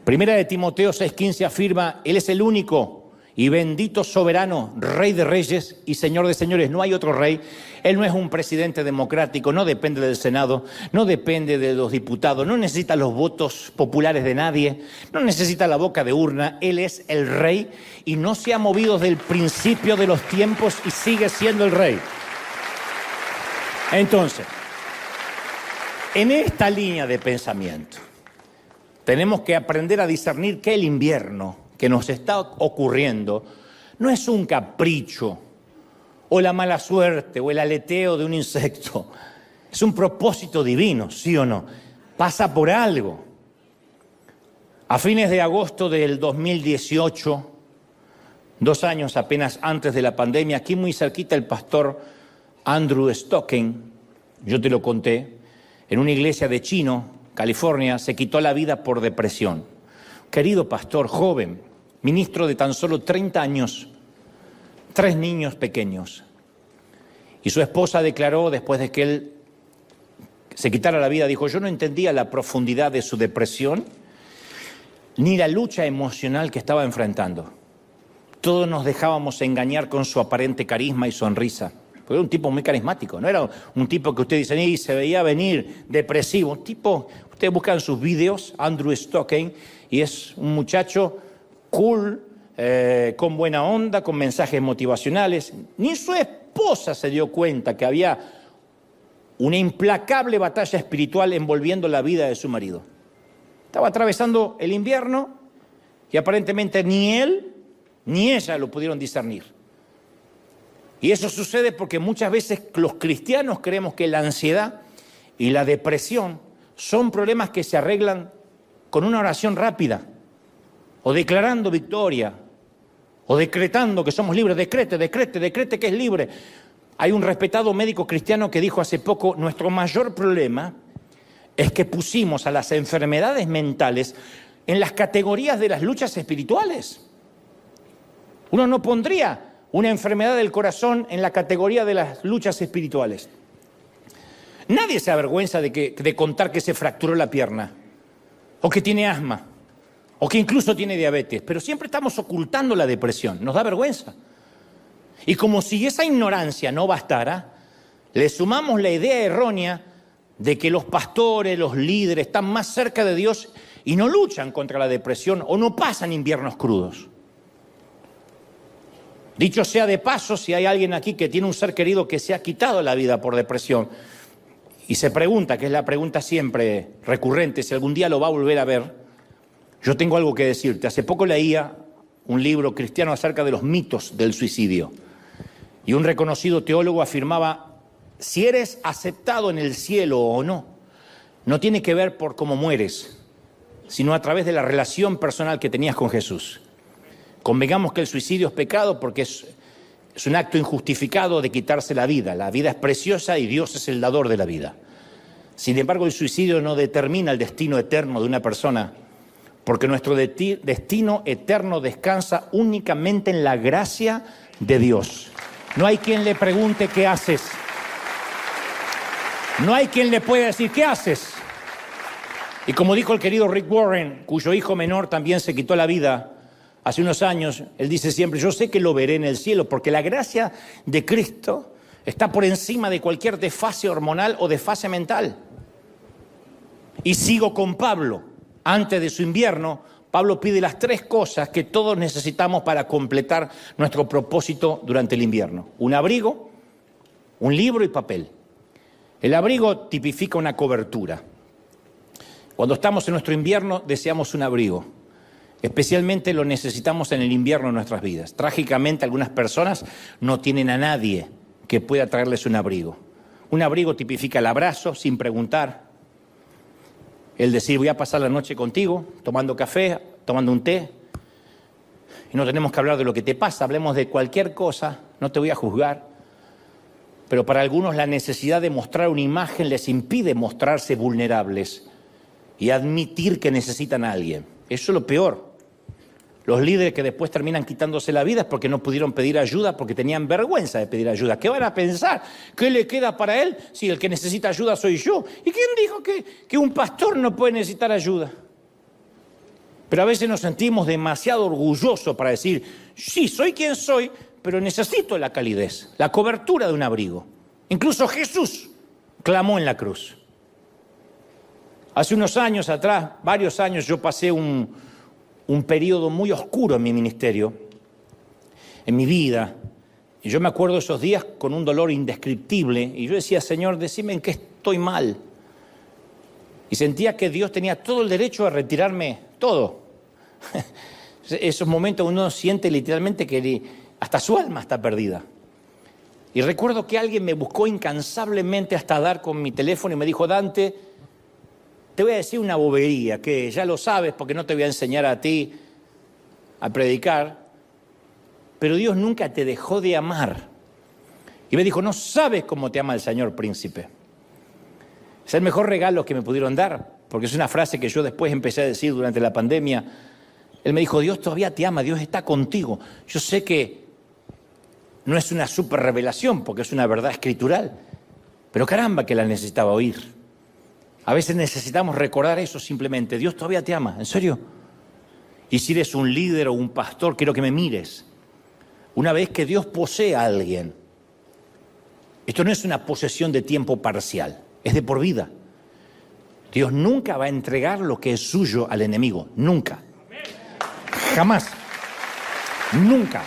Primera de Timoteo 6:15 afirma, Él es el único y bendito soberano, Rey de reyes y Señor de señores. No hay otro rey. Él no es un presidente democrático, no depende del Senado, no depende de los diputados, no necesita los votos populares de nadie, no necesita la boca de urna. Él es el rey y no se ha movido desde el principio de los tiempos y sigue siendo el rey. Entonces, en esta línea de pensamiento, tenemos que aprender a discernir que el invierno que nos está ocurriendo no es un capricho o la mala suerte o el aleteo de un insecto. Es un propósito divino, ¿sí o no? Pasa por algo. A fines de agosto del 2018, 2 años apenas antes de la pandemia, aquí muy cerquita el pastor Andrew Stocken, yo te lo conté, en una iglesia de Chino, California, se quitó la vida por depresión. Querido pastor, joven, ministro de tan solo 30 años, 3 niños pequeños. Y su esposa declaró, después de que él se quitara la vida, dijo, yo no entendía la profundidad de su depresión, ni la lucha emocional que estaba enfrentando. Todos nos dejábamos engañar con su aparente carisma y sonrisa. Porque era un tipo muy carismático, no era un tipo que usted dice, y se veía venir depresivo. Un tipo, ustedes buscan sus videos, Andrew Stocken, y es un muchacho cool, con buena onda, con mensajes motivacionales. Ni su esposa se dio cuenta que había una implacable batalla espiritual envolviendo la vida de su marido. Estaba atravesando el invierno y aparentemente ni él ni ella lo pudieron discernir. Y eso sucede porque muchas veces los cristianos creemos que la ansiedad y la depresión son problemas que se arreglan con una oración rápida, o declarando victoria, o decretando que somos libres. Decrete que es libre. Hay un respetado médico cristiano que dijo hace poco, nuestro mayor problema es que pusimos a las enfermedades mentales en las categorías de las luchas espirituales. Uno no pondría una enfermedad del corazón en la categoría de las luchas espirituales. Nadie se avergüenza de contar que se fracturó la pierna, o que tiene asma, o que incluso tiene diabetes, pero siempre estamos ocultando la depresión, nos da vergüenza. Y como si esa ignorancia no bastara, le sumamos la idea errónea de que los pastores, los líderes están más cerca de Dios y no luchan contra la depresión o no pasan inviernos crudos. Dicho sea de paso, si hay alguien aquí que tiene un ser querido que se ha quitado la vida por depresión y se pregunta, que es la pregunta siempre recurrente, si algún día lo va a volver a ver, yo tengo algo que decirte. Hace poco leía un libro cristiano acerca de los mitos del suicidio y un reconocido teólogo afirmaba, si eres aceptado en el cielo o no, no tiene que ver por cómo mueres, sino a través de la relación personal que tenías con Jesús. Convengamos que el suicidio es pecado porque es un acto injustificado de quitarse la vida. La vida es preciosa y Dios es el dador de la vida. Sin embargo, el suicidio no determina el destino eterno de una persona, porque nuestro destino eterno descansa únicamente en la gracia de Dios. No hay quien le pregunte qué haces. No hay quien le pueda decir qué haces. Y como dijo el querido Rick Warren, cuyo hijo menor también se quitó la vida hace unos años, él dice siempre, yo sé que lo veré en el cielo, porque la gracia de Cristo está por encima de cualquier desfase hormonal o desfase mental. Y sigo con Pablo, antes de su invierno, Pablo pide las 3 cosas que todos necesitamos para completar nuestro propósito durante el invierno. Un abrigo, un libro y papel. El abrigo tipifica una cobertura. Cuando estamos en nuestro invierno deseamos un abrigo. Especialmente lo necesitamos en el invierno de nuestras vidas. Trágicamente algunas personas no tienen a nadie que pueda traerles un abrigo. Un abrigo tipifica el abrazo sin preguntar. El decir, voy a pasar la noche contigo, tomando café, tomando un té. Y no tenemos que hablar de lo que te pasa, hablemos de cualquier cosa, no te voy a juzgar. Pero para algunos la necesidad de mostrar una imagen les impide mostrarse vulnerables y admitir que necesitan a alguien. Eso es lo peor. Los líderes que después terminan quitándose la vida es porque no pudieron pedir ayuda, porque tenían vergüenza de pedir ayuda. ¿Qué van a pensar? ¿Qué le queda para él si el que necesita ayuda soy yo? ¿Y quién dijo que un pastor no puede necesitar ayuda? Pero a veces nos sentimos demasiado orgullosos para decir, sí, soy quien soy, pero necesito la calidez, la cobertura de un abrigo. Incluso Jesús clamó en la cruz. Hace unos años atrás, varios años, yo pasé un periodo muy oscuro en mi ministerio, en mi vida. Y yo me acuerdo de esos días con un dolor indescriptible. Y yo decía, Señor, decime en qué estoy mal. Y sentía que Dios tenía todo el derecho a retirarme todo. Esos momentos uno siente literalmente que hasta su alma está perdida. Y recuerdo que alguien me buscó incansablemente hasta dar con mi teléfono y me dijo, Dante, te voy a decir una bobería, que ya lo sabes porque no te voy a enseñar a ti a predicar, pero Dios nunca te dejó de amar. Y me dijo, no sabes cómo te ama el Señor, príncipe. Es el mejor regalo que me pudieron dar, porque es una frase que yo después empecé a decir durante la pandemia. Él me dijo, Dios todavía te ama, Dios está contigo. Yo sé que no es una super revelación, porque es una verdad escritural, pero caramba que la necesitaba oír. A veces necesitamos recordar eso simplemente. Dios todavía te ama, ¿en serio? Y si eres un líder o un pastor, quiero que me mires. Una vez que Dios posee a alguien, esto no es una posesión de tiempo parcial, es de por vida. Dios nunca va a entregar lo que es suyo al enemigo, nunca. Jamás. Nunca.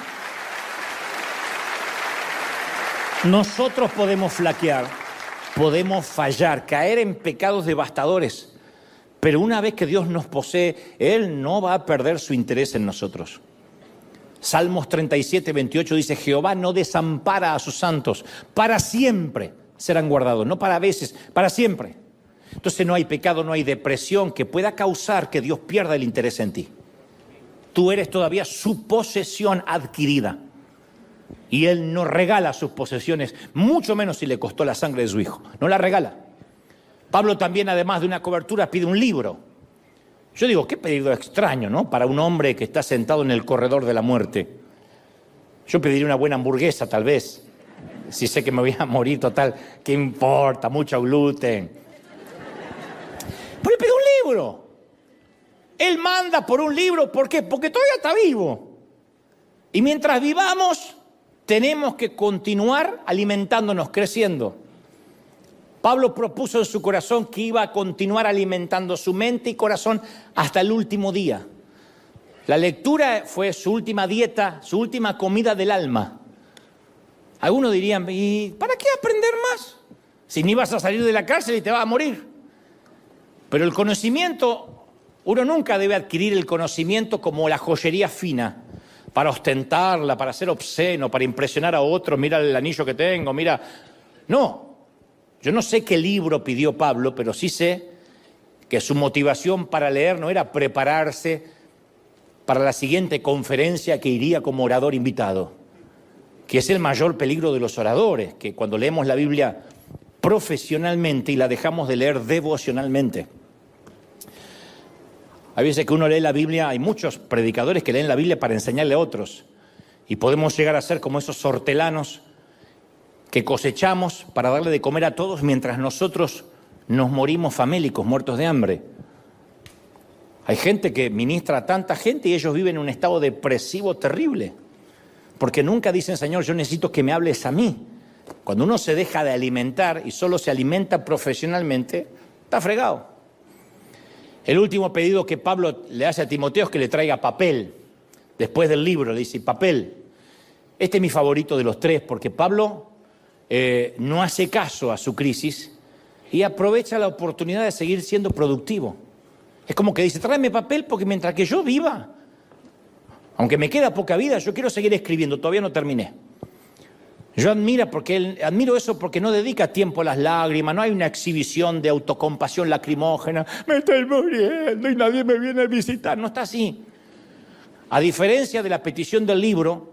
Nosotros podemos flaquear. Podemos fallar, caer en pecados devastadores, pero una vez que Dios nos posee, Él no va a perder su interés en nosotros. Salmos 37, 28 dice, Jehová no desampara a sus santos, para siempre serán guardados, no para veces, para siempre. Entonces no hay pecado, no hay depresión que pueda causar que Dios pierda el interés en ti. Tú eres todavía su posesión adquirida. Y Él no regala sus posesiones, mucho menos si le costó la sangre de su hijo. No la regala. Pablo también, además de una cobertura, pide un libro. Yo digo, qué pedido extraño, ¿no? Para un hombre que está sentado en el corredor de la muerte. Yo pediría una buena hamburguesa, tal vez. Si sé que me voy a morir, total, ¿qué importa? Mucho gluten. Pero él pide un libro. Él manda por un libro, ¿por qué? Porque todavía está vivo. Y mientras vivamos, tenemos que continuar alimentándonos, creciendo. Pablo propuso en su corazón que iba a continuar alimentando su mente y corazón hasta el último día. La lectura fue su última dieta, su última comida del alma. Algunos dirían, ¿y para qué aprender más? Si ni vas a salir de la cárcel y te vas a morir. Pero el conocimiento, uno nunca debe adquirir el conocimiento como la joyería fina, para ostentarla, para ser obsceno, para impresionar a otros, mira el anillo que tengo, mira. No, yo no sé qué libro pidió Pablo, pero sí sé que su motivación para leer no era prepararse para la siguiente conferencia que iría como orador invitado, que es el mayor peligro de los oradores, que cuando leemos la Biblia profesionalmente y la dejamos de leer devocionalmente. Hay veces que uno lee la Biblia, hay muchos predicadores que leen la Biblia para enseñarle a otros. Y podemos llegar a ser como esos hortelanos que cosechamos para darle de comer a todos mientras nosotros nos morimos famélicos, muertos de hambre. Hay gente que ministra a tanta gente y ellos viven en un estado depresivo terrible. Porque nunca dicen, Señor, yo necesito que me hables a mí. Cuando uno se deja de alimentar y solo se alimenta profesionalmente, está fregado. El último pedido que Pablo le hace a Timoteo es que le traiga papel. Después del libro le dice, papel. Este es mi favorito de los tres, porque Pablo no hace caso a su crisis y aprovecha la oportunidad de seguir siendo productivo. Es como que dice, tráeme papel porque mientras que yo viva, aunque me queda poca vida, yo quiero seguir escribiendo, todavía no terminé. Yo admiro eso porque no dedica tiempo a las lágrimas, no hay una exhibición de autocompasión lacrimógena, me estoy muriendo y nadie me viene a visitar, no está así. A diferencia de la petición del libro,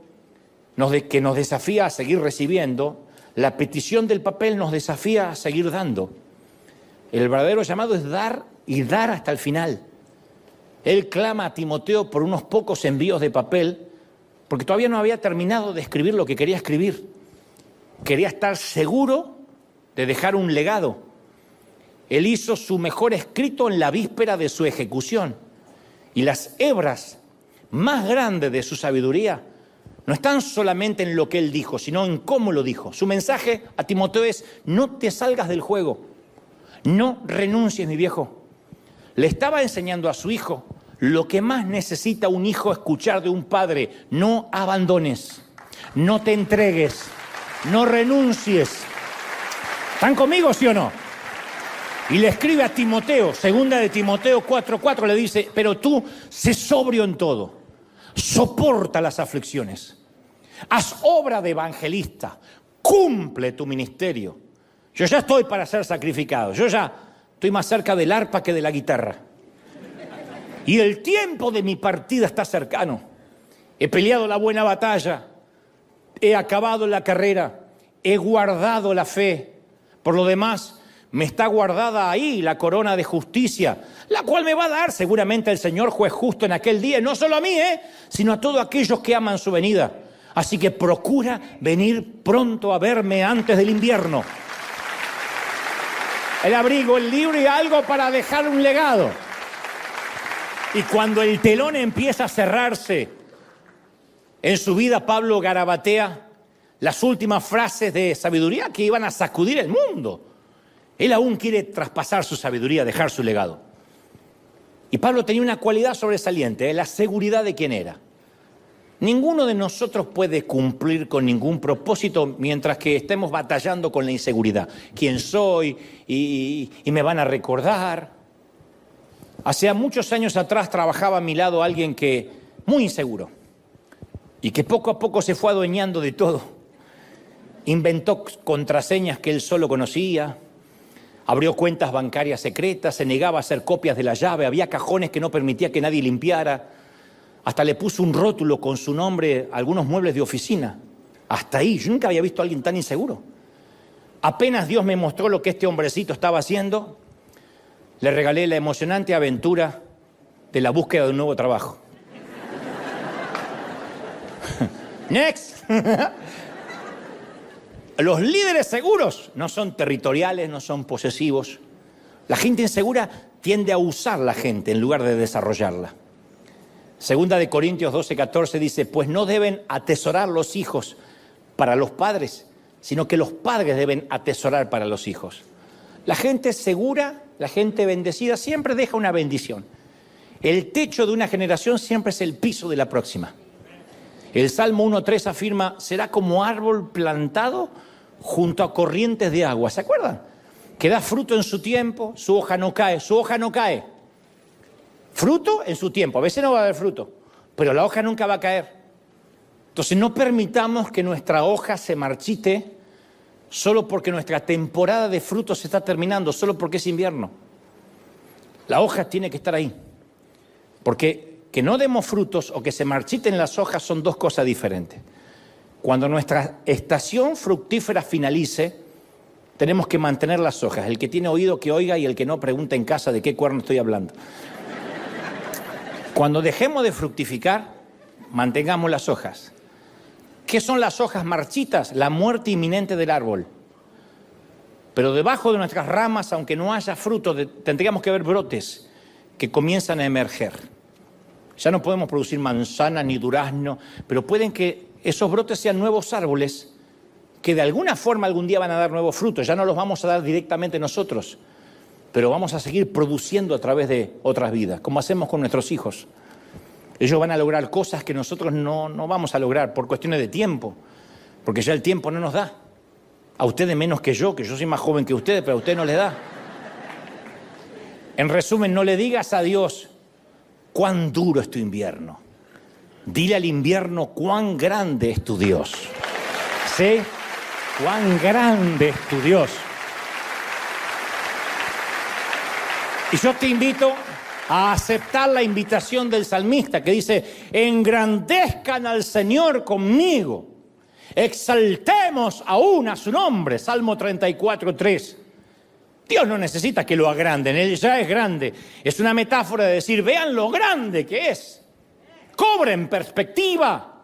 que nos desafía a seguir recibiendo, la petición del papel nos desafía a seguir dando. El verdadero llamado es dar y dar hasta el final. Él clama a Timoteo por unos pocos envíos de papel, porque todavía no había terminado de escribir lo que quería escribir. Quería estar seguro de dejar un legado. Él hizo su mejor escrito en la víspera de su ejecución. Y las hebras más grandes de su sabiduría no están solamente en lo que él dijo, sino en cómo lo dijo. Su mensaje a Timoteo es, no te salgas del juego, no renuncies, mi viejo. Le estaba enseñando a su hijo lo que más necesita un hijo escuchar de un padre: no abandones, no te entregues, no renuncies. ¿Están conmigo, sí o no? Y le escribe a Timoteo, segunda de Timoteo 4:4, le dice, pero tú sé sobrio en todo, soporta las aflicciones, haz obra de evangelista, cumple tu ministerio. Yo ya estoy para ser sacrificado, yo ya estoy más cerca del arpa que de la guitarra. Y el tiempo de mi partida está cercano. He peleado la buena batalla, he acabado la carrera, he guardado la fe. Por lo demás, me está guardada ahí la corona de justicia, la cual me va a dar seguramente el Señor juez justo en aquel día, no solo a mí, sino a todos aquellos que aman su venida. Así que procura venir pronto a verme antes del invierno. El abrigo, el libro y algo para dejar un legado. Y cuando el telón empieza a cerrarse en su vida, Pablo garabatea las últimas frases de sabiduría que iban a sacudir el mundo. Él aún quiere traspasar su sabiduría, dejar su legado. Y Pablo tenía una cualidad sobresaliente, la seguridad de quién era. Ninguno de nosotros puede cumplir con ningún propósito mientras que estemos batallando con la inseguridad. ¿Quién soy? Y me van a recordar. Hace muchos años atrás trabajaba a mi lado alguien que muy inseguro y que poco a poco se fue adueñando de todo. Inventó contraseñas que él solo conocía. Abrió cuentas bancarias secretas, se negaba a hacer copias de la llave, había cajones que no permitía que nadie limpiara. Hasta le puso un rótulo con su nombre a algunos muebles de oficina. Hasta ahí, yo nunca había visto a alguien tan inseguro. Apenas Dios me mostró lo que este hombrecito estaba haciendo, le regalé la emocionante aventura de la búsqueda de un nuevo trabajo. Next. Los líderes seguros no son territoriales, no son posesivos. La gente insegura tiende a usar la gente en lugar de desarrollarla. Segunda de Corintios 12:14 dice, pues no deben atesorar los hijos para los padres, sino que los padres deben atesorar para los hijos. La gente segura, la gente bendecida siempre deja una bendición. El techo de una generación siempre es el piso de la próxima. El Salmo 1:3 afirma, será como árbol plantado junto a corrientes de agua. ¿Se acuerdan? Que da fruto en su tiempo, su hoja no cae, su hoja no cae. Fruto en su tiempo, a veces no va a haber fruto, pero la hoja nunca va a caer. Entonces no permitamos que nuestra hoja se marchite solo porque nuestra temporada de frutos se está terminando, solo porque es invierno. La hoja tiene que estar ahí, porque que no demos frutos o que se marchiten las hojas son dos cosas diferentes. Cuando nuestra estación fructífera finalice, tenemos que mantener las hojas. El que tiene oído que oiga y el que no pregunta en casa de qué cuerno estoy hablando. Cuando dejemos de fructificar, mantengamos las hojas. ¿Qué son las hojas marchitas? La muerte inminente del árbol. Pero debajo de nuestras ramas, aunque no haya fruto, tendríamos que ver brotes que comienzan a emerger. Ya no podemos producir manzanas ni durazno, pero pueden que esos brotes sean nuevos árboles que de alguna forma algún día van a dar nuevos frutos. Ya no los vamos a dar directamente nosotros, pero vamos a seguir produciendo a través de otras vidas, como hacemos con nuestros hijos. Ellos van a lograr cosas que nosotros no vamos a lograr por cuestiones de tiempo, porque ya el tiempo no nos da. A ustedes menos que yo soy más joven que ustedes, pero a ustedes no les da. En resumen, no le digas a Dios cuán duro es tu invierno. Dile al invierno cuán grande es tu Dios. ¿Sí? Cuán grande es tu Dios. Y yo te invito a aceptar la invitación del salmista que dice: engrandezcan al Señor conmigo, exaltemos aún a su nombre. Salmo 34:3. Dios no necesita que lo agranden, Él ya es grande. Es una metáfora de decir: vean lo grande que es, cobren perspectiva.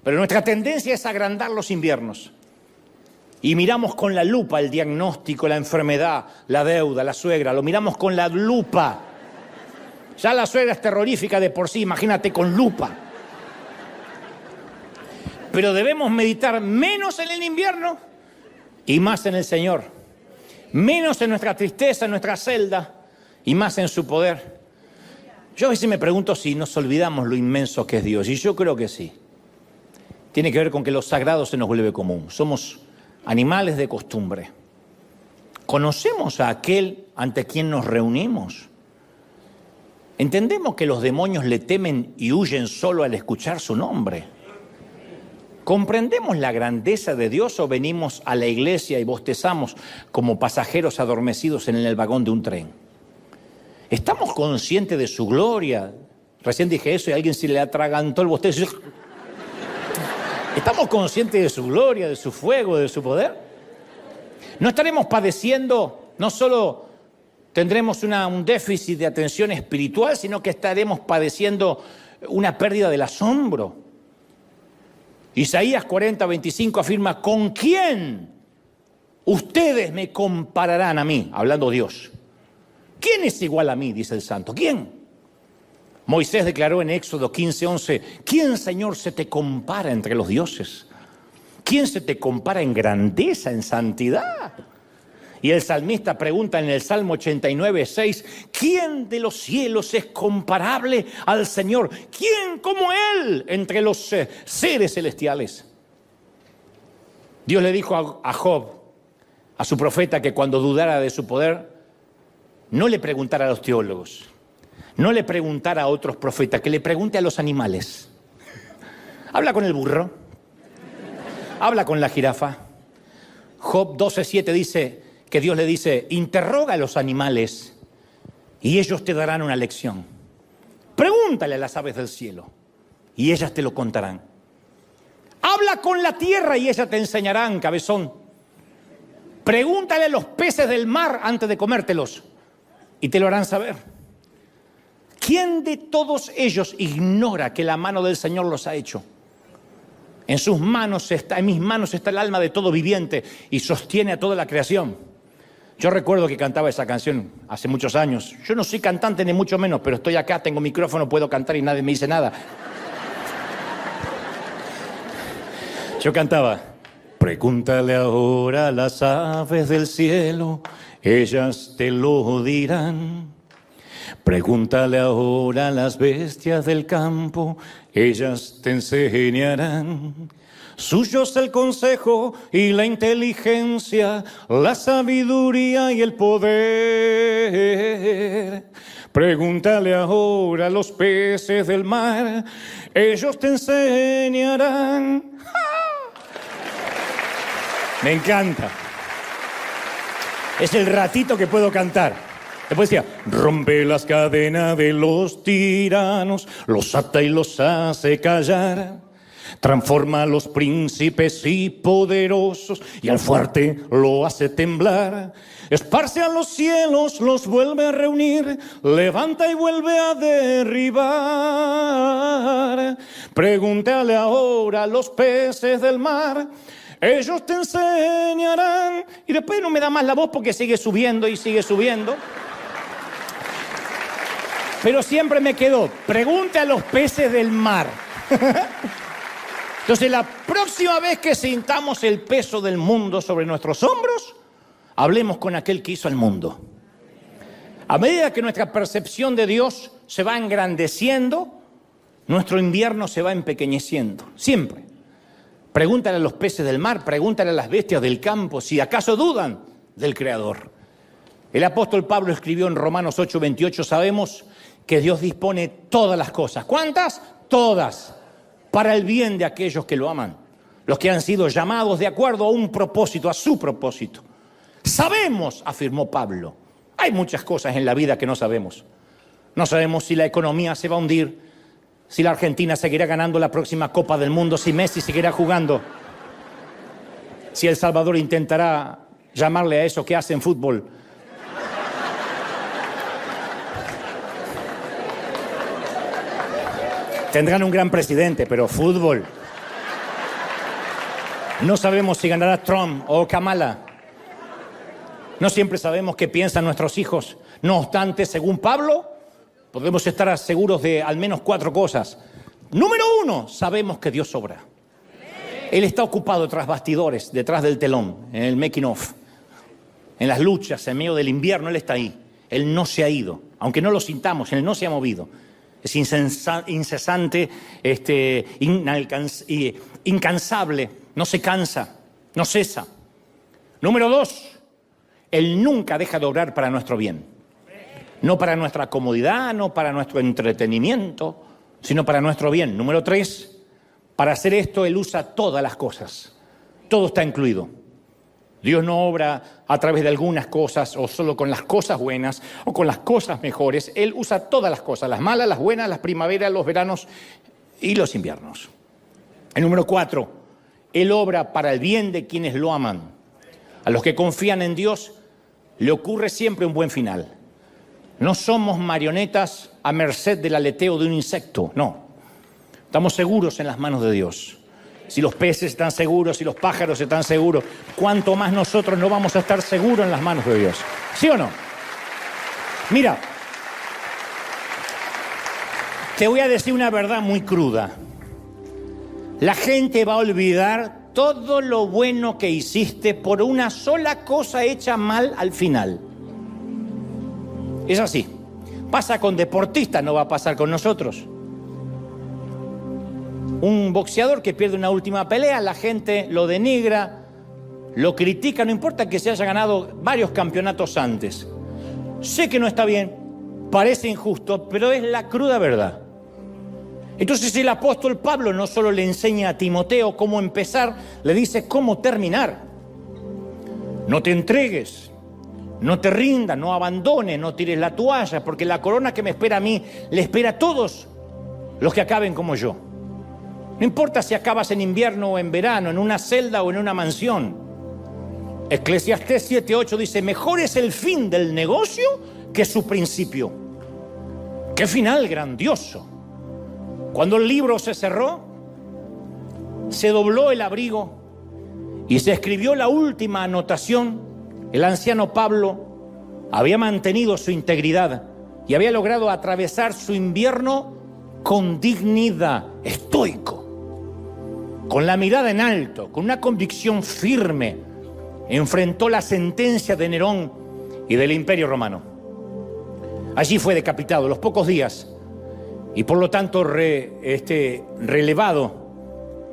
Pero nuestra tendencia es agrandar los inviernos. Y miramos con la lupa el diagnóstico, la enfermedad, la deuda, la suegra. Lo miramos con la lupa. Ya la suegra es terrorífica de por sí, imagínate con lupa. Pero debemos meditar menos en el invierno y más en el Señor. Menos en nuestra tristeza, en nuestra celda, y más en su poder. Yo a veces me pregunto si nos olvidamos lo inmenso que es Dios, y yo creo que sí. Tiene que ver con que lo sagrado se nos vuelve común. Somos animales de costumbre. ¿Conocemos a aquel ante quien nos reunimos? ¿Entendemos que los demonios le temen y huyen solo al escuchar su nombre? ¿Comprendemos la grandeza de Dios o venimos a la iglesia y bostezamos como pasajeros adormecidos en el vagón de un tren? ¿Estamos conscientes de su gloria? Recién dije eso y a alguien se le atragantó el bostezo. ¿Estamos conscientes de su gloria, de su fuego, de su poder? No estaremos padeciendo, no solo tendremos un déficit de atención espiritual, sino que estaremos padeciendo una pérdida del asombro. Isaías 40:25 afirma: ¿con quién ustedes me compararán a mí? Hablando Dios. ¿Quién es igual a mí? Dice el santo. ¿Quién? Moisés declaró en Éxodo 15:11: ¿quién, Señor, se te compara entre los dioses? ¿Quién se te compara en grandeza, en santidad? Y el salmista pregunta en el Salmo 89:6: ¿quién de los cielos es comparable al Señor? ¿Quién como Él entre los seres celestiales? Dios le dijo a Job, a su profeta, que cuando dudara de su poder, no le preguntara a los teólogos, no le preguntara a otros profetas, que le pregunte a los animales. Habla con el burro, habla con la jirafa. Job 12:7 dice que Dios le dice: interroga a los animales y ellos te darán una lección. Pregúntale a las aves del cielo y ellas te lo contarán. Habla con la tierra y ellas te enseñarán, cabezón. Pregúntale a los peces del mar antes de comértelos y te lo harán saber. ¿Quién de todos ellos ignora que la mano del Señor los ha hecho? En mis manos está el alma de todo viviente y sostiene a toda la creación. Yo recuerdo que cantaba esa canción hace muchos años. Yo no soy cantante ni mucho menos, pero estoy acá, tengo micrófono, puedo cantar y nadie me dice nada. Yo cantaba: pregúntale ahora a las aves del cielo, ellas te lo dirán. Pregúntale ahora a las bestias del campo, ellas te enseñarán. Suyo es el consejo y la inteligencia, la sabiduría y el poder. Pregúntale ahora a los peces del mar, ellos te enseñarán. Me encanta. Es el ratito que puedo cantar. Después decía: rompe las cadenas de los tiranos, los ata y los hace callar. Transforma a los príncipes y poderosos y al fuerte lo hace temblar. Esparce a los cielos, los vuelve a reunir, levanta y vuelve a derribar. Pregúntale ahora a los peces del mar, ellos te enseñarán. Y después no me da más la voz porque sigue subiendo y sigue subiendo. Pero siempre me quedó: pregunte a los peces del mar. Entonces, la próxima vez que sintamos el peso del mundo sobre nuestros hombros, hablemos con aquel que hizo el mundo. A medida que nuestra percepción de Dios se va engrandeciendo, nuestro invierno se va empequeñeciendo, siempre. Pregúntale a los peces del mar, pregúntale a las bestias del campo, si acaso dudan del Creador. El apóstol Pablo escribió en Romanos 8:28, sabemos que Dios dispone todas las cosas. ¿Cuántas? Todas. Para el bien de aquellos que lo aman. Los que han sido llamados de acuerdo a un propósito, a su propósito. Sabemos, afirmó Pablo, hay muchas cosas en la vida que no sabemos. No sabemos si la economía se va a hundir, si la Argentina seguirá ganando la próxima Copa del Mundo, si Messi seguirá jugando, si El Salvador intentará llamarle a eso que hacen fútbol. Tendrán un gran presidente, pero fútbol. No sabemos si ganará Trump o Kamala. No siempre sabemos qué piensan nuestros hijos. No obstante, según Pablo, podemos estar seguros de al menos 4 cosas. Número 1, sabemos que Dios obra. Él está ocupado tras bastidores, detrás del telón, en el making of. En las luchas, en medio del invierno, Él está ahí. Él no se ha ido. Aunque no lo sintamos, Él no se ha movido. Es incesante, incansable, no se cansa, no cesa. Número 2, Él nunca deja de obrar para nuestro bien. No para nuestra comodidad, no para nuestro entretenimiento, sino para nuestro bien. Número 3, para hacer esto Él usa todas las cosas. Todo está incluido. Dios no obra a través de algunas cosas o solo con las cosas buenas o con las cosas mejores. Él usa todas las cosas, las malas, las buenas, las primaveras, los veranos y los inviernos. El número 4, Él obra para el bien de quienes lo aman. A los que confían en Dios le ocurre siempre un buen final. No somos marionetas a merced del aleteo de un insecto, no. Estamos seguros en las manos de Dios. Si los peces están seguros, si los pájaros están seguros, ¿cuánto más nosotros no vamos a estar seguros en las manos de Dios? ¿Sí o no? Mira, te voy a decir una verdad muy cruda. La gente va a olvidar todo lo bueno que hiciste por una sola cosa hecha mal al final. Es así. Pasa con deportistas, no va a pasar con nosotros. Un boxeador que pierde una última pelea, la gente lo denigra, lo critica, no importa que se haya ganado varios campeonatos antes. Sé que no está bien, parece injusto, pero es la cruda verdad. Entonces el apóstol Pablo no solo le enseña a Timoteo cómo empezar, le dice cómo terminar. No te entregues, no te rindas, no abandones, no tires la toalla, porque la corona que me espera a mí le espera a todos los que acaben como yo. No importa si acabas en invierno o en verano, en una celda o en una mansión. Eclesiastés 7:8 dice, mejor es el fin del negocio que su principio. ¡Qué final grandioso! Cuando el libro se cerró, se dobló el abrigo y se escribió la última anotación. El anciano Pablo había mantenido su integridad y había logrado atravesar su invierno con dignidad, estoico. Con la mirada en alto, con una convicción firme, enfrentó la sentencia de Nerón y del Imperio Romano. Allí fue decapitado a los pocos días y por lo tanto relevado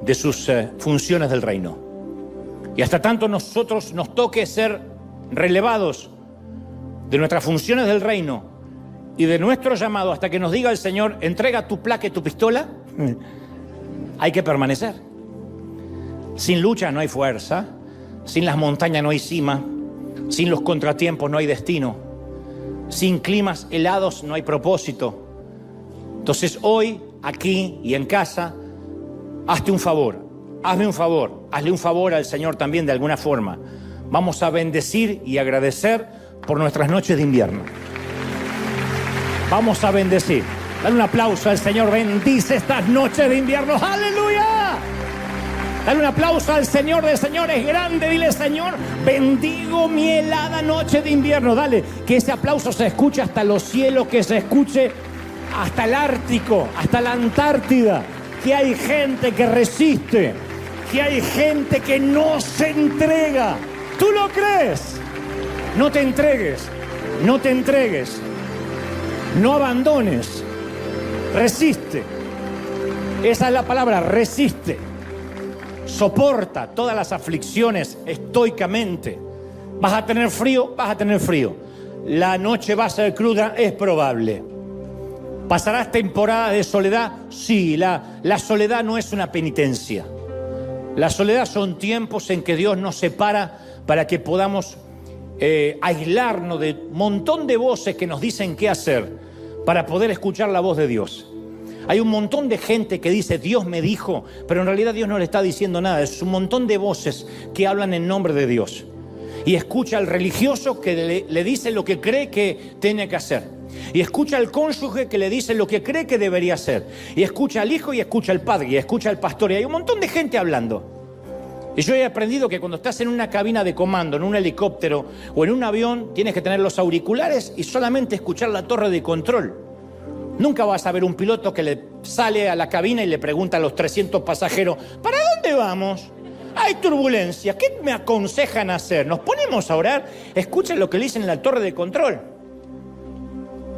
de sus funciones del reino. Y hasta tanto nosotros nos toque ser relevados de nuestras funciones del reino y de nuestro llamado hasta que nos diga el Señor, entrega tu placa y tu pistola, hay que permanecer. Sin lucha no hay fuerza, sin las montañas no hay cima, sin los contratiempos no hay destino, sin climas helados no hay propósito. Entonces hoy, aquí y en casa, hazte un favor, hazme un favor, hazle un favor al Señor también de alguna forma. Vamos a bendecir y agradecer por nuestras noches de invierno. Vamos a bendecir. Dale un aplauso al Señor, bendice estas noches de invierno. ¡Aleluya! Dale un aplauso al Señor de señores, grande. Dile, Señor, bendigo mi helada noche de invierno. Dale, que ese aplauso se escuche hasta los cielos, que se escuche hasta el Ártico, hasta la Antártida. Que hay gente que resiste, que hay gente que no se entrega. ¿Tú lo crees? No te entregues. No te entregues. No abandones. Resiste. Esa es la palabra, resiste. Soporta todas las aflicciones estoicamente. ¿Vas a tener frío? Vas a tener frío. La noche va a ser cruda, es probable. ¿Pasarás temporadas de soledad? Sí, la soledad no es una penitencia. La soledad son tiempos en que Dios nos separa para que podamos aislarnos de un montón de voces que nos dicen qué hacer para poder escuchar la voz de Dios. Hay un montón de gente que dice Dios me dijo, pero en realidad Dios no le está diciendo nada. Es un montón de voces que hablan en nombre de Dios. Y escucha al religioso que le dice lo que cree que tiene que hacer. Y escucha al cónyuge que le dice lo que cree que debería hacer. Y escucha al hijo y escucha al padre y escucha al pastor. Y hay un montón de gente hablando. Y yo he aprendido que cuando estás en una cabina de comando, en un helicóptero o en un avión, tienes que tener los auriculares y solamente escuchar la torre de control. Nunca vas a ver un piloto que le sale a la cabina y le pregunta a los 300 pasajeros, ¿para dónde vamos? Hay turbulencia, ¿qué me aconsejan hacer? ¿Nos ponemos a orar? Escuchen lo que le dicen en la torre de control.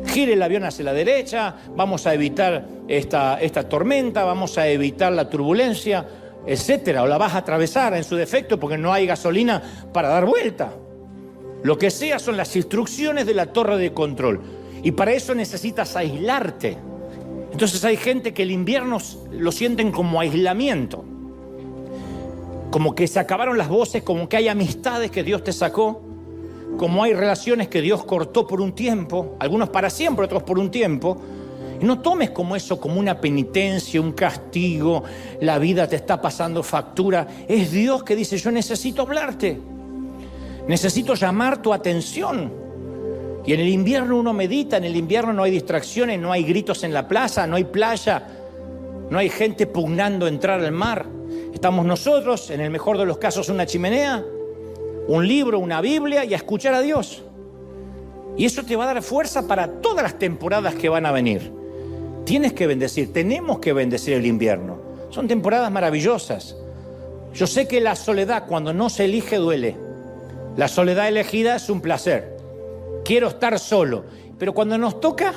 Gire el avión hacia la derecha, vamos a evitar esta tormenta, vamos a evitar la turbulencia, etcétera. O la vas a atravesar en su defecto porque no hay gasolina para dar vuelta. Lo que sea son las instrucciones de la torre de control. Y para eso necesitas aislarte. Entonces hay gente que el invierno lo sienten como aislamiento. Como que se acabaron las voces, como que hay amistades que Dios te sacó, como hay relaciones que Dios cortó por un tiempo, algunos para siempre, otros por un tiempo. Y no tomes como eso, como una penitencia, un castigo, la vida te está pasando factura. Es Dios que dice, yo necesito hablarte, necesito llamar tu atención. Y en el invierno uno medita, en el invierno no hay distracciones, no hay gritos en la plaza, no hay playa, no hay gente pugnando entrar al mar. Estamos nosotros, en el mejor de los casos, una chimenea, un libro, una Biblia y a escuchar a Dios. Y eso te va a dar fuerza para todas las temporadas que van a venir. Tienes que bendecir, tenemos que bendecir el invierno. Son temporadas maravillosas. Yo sé que la soledad, cuando no se elige, duele. La soledad elegida es un placer. Quiero estar solo. Pero cuando nos toca,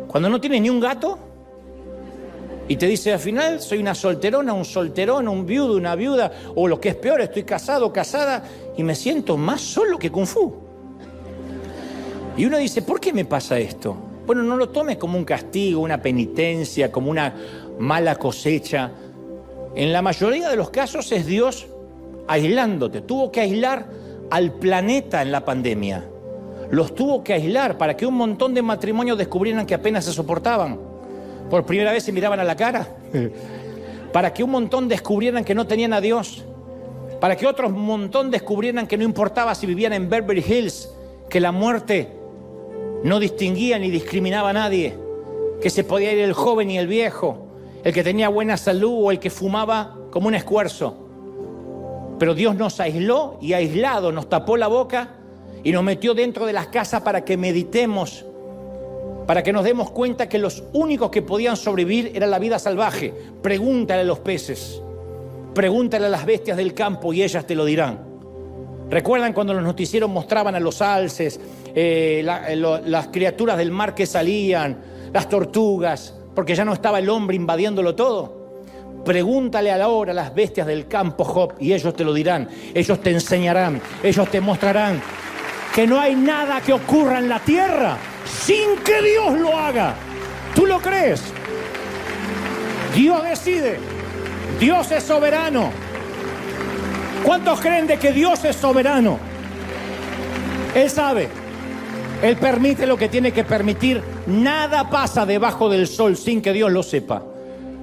cuando no tienes ni un gato, y te dice al final, soy una solterona, un solterón, un viudo, una viuda, o lo que es peor, estoy casado, casada, y me siento más solo que Kung Fu. Y uno dice, ¿por qué me pasa esto? Bueno, no lo tomes como un castigo, una penitencia, como una mala cosecha. En la mayoría de los casos es Dios aislándote. Tuvo que aislar al planeta en la pandemia. Los tuvo que aislar para que un montón de matrimonios descubrieran que apenas se soportaban. Por primera vez se miraban a la cara. Para que un montón descubrieran que no tenían a Dios. Para que otro montón descubrieran que no importaba si vivían en Beverly Hills, que la muerte no distinguía ni discriminaba a nadie, que se podía ir el joven y el viejo, el que tenía buena salud o el que fumaba como un escuerzo. Pero Dios nos aisló y aislado nos tapó la boca y nos metió dentro de las casas para que meditemos, para que nos demos cuenta que los únicos que podían sobrevivir era la vida salvaje. Pregúntale a los peces, pregúntale a las bestias del campo y ellas te lo dirán. ¿Recuerdan cuando los noticieros mostraban a los alces, las criaturas del mar que salían, las tortugas, porque ya no estaba el hombre invadiéndolo todo? Pregúntale ahora a las bestias del campo, Job, y ellos te lo dirán. Ellos te enseñarán, ellos te mostrarán que no hay nada que ocurra en la tierra sin que Dios lo haga. ¿Tú lo crees? Dios decide. Dios es soberano. ¿Cuántos creen de que Dios es soberano? Él sabe. Él permite lo que tiene que permitir. Nada pasa debajo del sol sin que Dios lo sepa.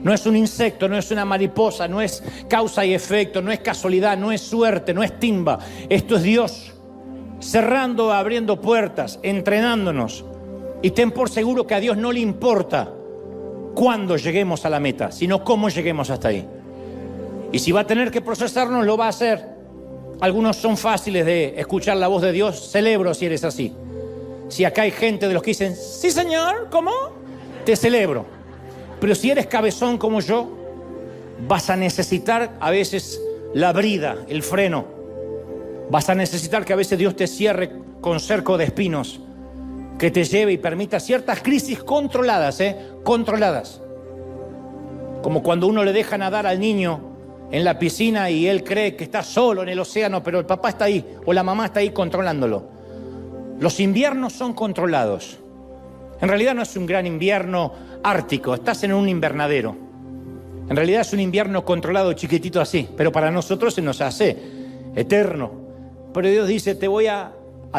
No es un insecto, no es una mariposa, no es causa y efecto, no es casualidad, no es suerte, no es timba. Esto es Dios cerrando, abriendo puertas, entrenándonos. Y ten por seguro que a Dios no le importa cuándo lleguemos a la meta, sino cómo lleguemos hasta ahí. Y si va a tener que procesarnos, lo va a hacer. Algunos son fáciles de escuchar la voz de Dios. Celebro si eres así. Si acá hay gente de los que dicen, sí señor, ¿cómo? Te celebro. Pero si eres cabezón como yo, vas a necesitar a veces la brida, el freno. Vas a necesitar que a veces Dios te cierre con cerco de espinos que te lleve y permita ciertas crisis controladas, controladas. Como cuando uno le deja nadar al niño en la piscina y él cree que está solo en el océano, pero el papá está ahí o la mamá está ahí controlándolo. Los inviernos son controlados. En realidad no es un gran invierno ártico, estás en un invernadero. En realidad es un invierno controlado, chiquitito así, pero para nosotros se nos hace eterno. Pero Dios dice, te voy a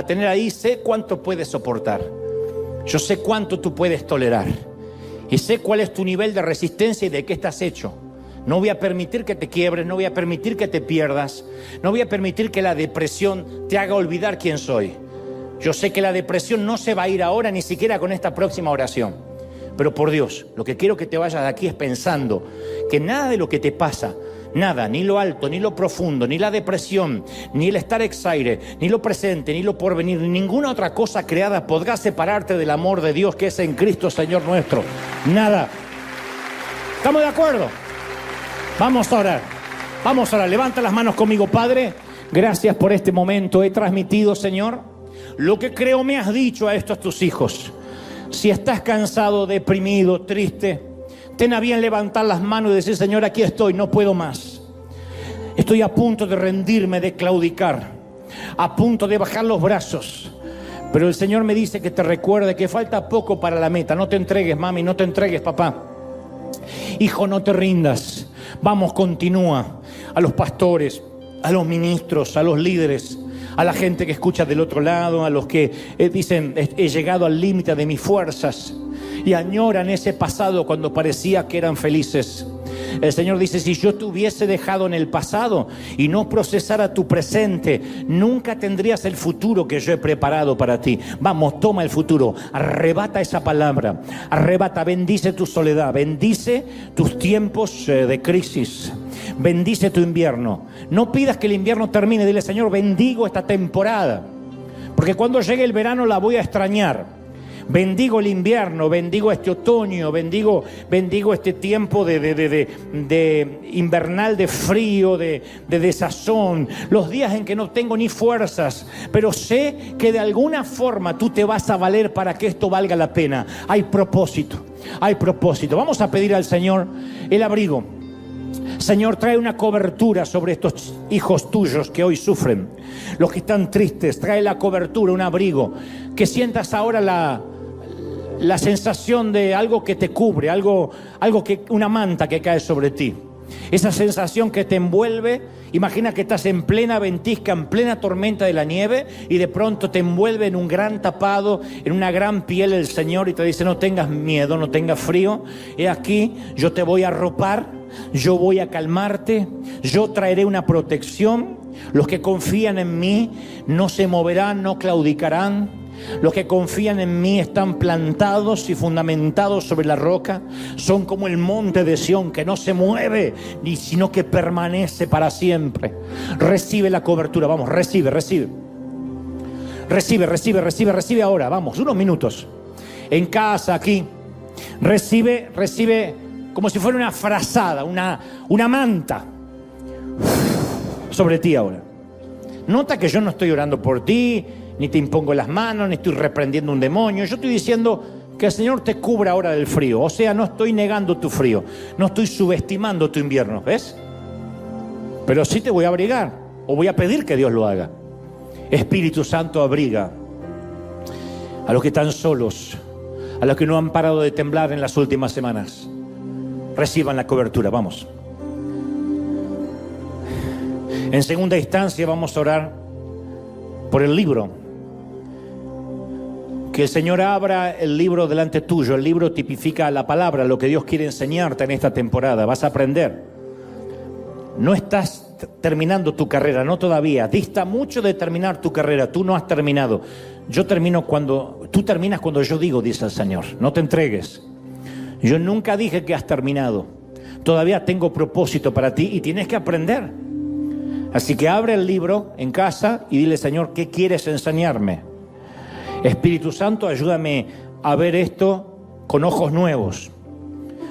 tener ahí, sé cuánto puedes soportar. Yo sé cuánto tú puedes tolerar. Y sé cuál es tu nivel de resistencia y de qué estás hecho. No voy a permitir que te quiebres, no voy a permitir que te pierdas. No voy a permitir que la depresión te haga olvidar quién soy. Yo sé que la depresión no se va a ir ahora, ni siquiera con esta próxima oración. Pero por Dios, lo que quiero que te vayas de aquí es pensando que nada de lo que te pasa, nada, ni lo alto, ni lo profundo, ni la depresión, ni el estar exaire, ni lo presente, ni lo porvenir, ni ninguna otra cosa creada podrá separarte del amor de Dios que es en Cristo Señor nuestro. Nada. ¿Estamos de acuerdo? Vamos a orar. Vamos a orar. Levanta las manos conmigo, Padre. Gracias por este momento. He transmitido, Señor, lo que creo me has dicho a estos tus hijos. Si estás cansado, deprimido, triste, ten a bien levantar las manos y decir, Señor, aquí estoy, no puedo más. Estoy a punto de rendirme, de claudicar, a punto de bajar los brazos. Pero el Señor me dice que te recuerde que falta poco para la meta. No te entregues, mami, no te entregues, papá. Hijo, no te rindas. Vamos, continúa. A los pastores, a los ministros, a los líderes, a la gente que escucha del otro lado, a los que dicen, he llegado al límite de mis fuerzas, y añoran ese pasado cuando parecía que eran felices. El Señor dice, si yo te hubiese dejado en el pasado y no procesara tu presente, nunca tendrías el futuro que yo he preparado para ti. Vamos, toma el futuro, arrebata esa palabra, arrebata, bendice tu soledad, bendice tus tiempos de crisis, bendice tu invierno. No pidas que el invierno termine, dile, Señor, bendigo esta temporada, porque cuando llegue el verano la voy a extrañar. Bendigo el invierno, bendigo este otoño, bendigo este tiempo de invernal, de frío, de desazón, los días en que no tengo ni fuerzas, pero sé que de alguna forma tú te vas a valer para que esto valga la pena. Hay propósito, hay propósito. Vamos a pedir al Señor el abrigo. Señor, trae una cobertura sobre estos hijos tuyos que hoy sufren, los que están tristes. Trae la cobertura, un abrigo, que sientas ahora la sensación de algo que te cubre, una manta que cae sobre ti. Esa sensación que te envuelve. Imagina que estás en plena ventisca, en plena tormenta de la nieve, y de pronto te envuelve en un gran tapado, en una gran piel el Señor, y te dice, no tengas miedo, no tengas frío. He aquí, yo te voy a arropar, yo voy a calmarte, yo traeré una protección. Los que confían en mí no se moverán, no claudicarán. Los que confían en mí están plantados y fundamentados sobre la roca. Son como el monte de Sión, que no se mueve, sino que permanece para siempre. Recibe la cobertura, vamos, recibe ahora, vamos, unos minutos. En casa, aquí, recibe como si fuera una frazada, una manta sobre ti ahora. Nota que yo no estoy orando por ti, ni te impongo las manos, ni estoy reprendiendo un demonio. Yo estoy diciendo que el Señor te cubra ahora del frío. O sea, no estoy negando tu frío, no estoy subestimando tu invierno, ¿ves? Pero sí te voy a abrigar, o voy a pedir que Dios lo haga. Espíritu Santo, abriga a los que están solos, a los que no han parado de temblar en las últimas semanas. Reciban la cobertura, vamos. En segunda instancia vamos a orar por el libro. Que el Señor abra el libro delante tuyo. El libro tipifica la palabra, lo que Dios quiere enseñarte en esta temporada. Vas a aprender. No estás terminando tu carrera, no todavía. Dista mucho de terminar tu carrera. Tú no has terminado. Tú terminas cuando yo digo, dice el Señor. No te entregues. Yo nunca dije que has terminado. Todavía tengo propósito para ti y tienes que aprender. Así que abre el libro en casa y dile, Señor, ¿qué quieres enseñarme? Espíritu Santo, ayúdame a ver esto con ojos nuevos.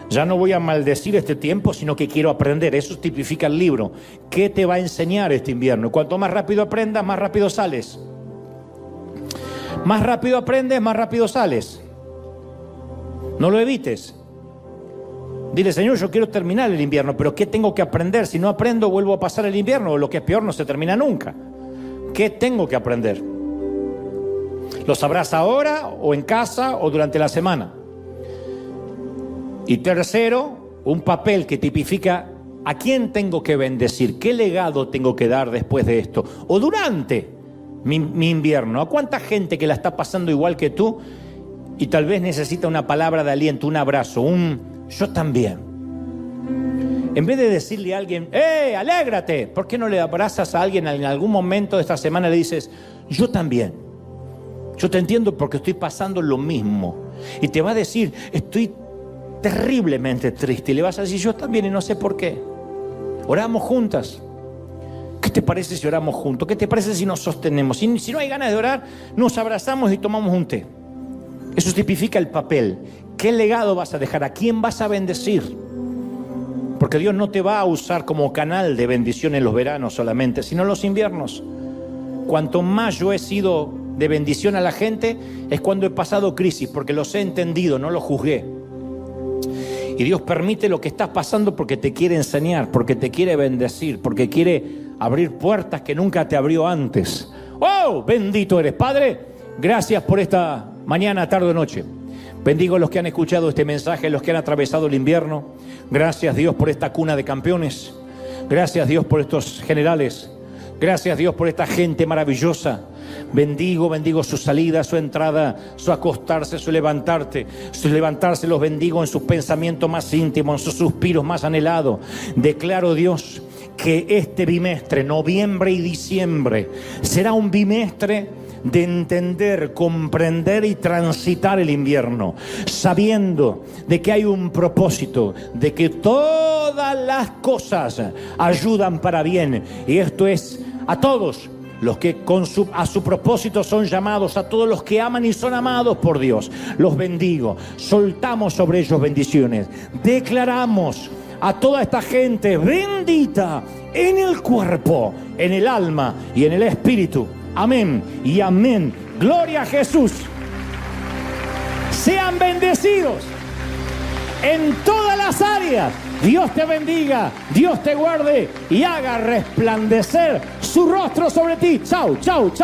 Ya no voy a maldecir este tiempo, sino que quiero aprender. Eso tipifica el libro. ¿Qué te va a enseñar este invierno? Cuanto más rápido aprendas, más rápido sales. Más rápido aprendes, más rápido sales. No lo evites. Dile, Señor, yo quiero terminar el invierno, pero ¿qué tengo que aprender? Si no aprendo, vuelvo a pasar el invierno, o lo que es peor, no se termina nunca. ¿Qué tengo que aprender? Lo sabrás ahora, o en casa, o durante la semana. Y tercero, un papel que tipifica a quién tengo que bendecir, qué legado tengo que dar después de esto, o durante mi invierno. ¿A cuánta gente que la está pasando igual que tú y tal vez necesita una palabra de aliento, un abrazo, yo también? En vez de decirle a alguien, alégrate, ¿por qué no le abrazas a alguien en algún momento de esta semana y le dices, yo también? Yo te entiendo porque estoy pasando lo mismo. Y te va a decir, estoy terriblemente triste. Y le vas a decir, yo también, y no sé por qué. Oramos juntas. ¿Qué te parece si oramos juntos? ¿Qué te parece si nos sostenemos? Si no hay ganas de orar, nos abrazamos y tomamos un té. Eso tipifica el papel. ¿Qué legado vas a dejar? ¿A quién vas a bendecir? Porque Dios no te va a usar como canal de bendición en los veranos solamente, sino en los inviernos. Cuanto más yo he sido de bendición a la gente, es cuando he pasado crisis, porque los he entendido, no los juzgué. Y Dios permite lo que estás pasando porque te quiere enseñar, porque te quiere bendecir, porque quiere abrir puertas que nunca te abrió antes. ¡Oh! Bendito eres, Padre. Gracias por esta mañana, tarde o noche. Bendigo a los que han escuchado este mensaje, los que han atravesado el invierno. Gracias, Dios, por esta cuna de campeones. Gracias, Dios, por estos generales. Gracias, Dios, por esta gente maravillosa. Bendigo su salida, su entrada, su acostarse, su levantarse, los bendigo en sus pensamientos más íntimos, en sus suspiros más anhelados. Declaro, Dios, que este bimestre, noviembre y diciembre, será un bimestre de entender, comprender y transitar el invierno, sabiendo de que hay un propósito, de que todas las cosas ayudan para bien, y esto es a todos los que a su propósito son llamados, a todos los que aman y son amados por Dios. Los bendigo, soltamos sobre ellos bendiciones, declaramos a toda esta gente bendita en el cuerpo, en el alma y en el espíritu. Amén y amén. Gloria a Jesús. Sean bendecidos en todas las áreas. Dios te bendiga, Dios te guarde y haga resplandecer su rostro sobre ti. Chau, chau, chau.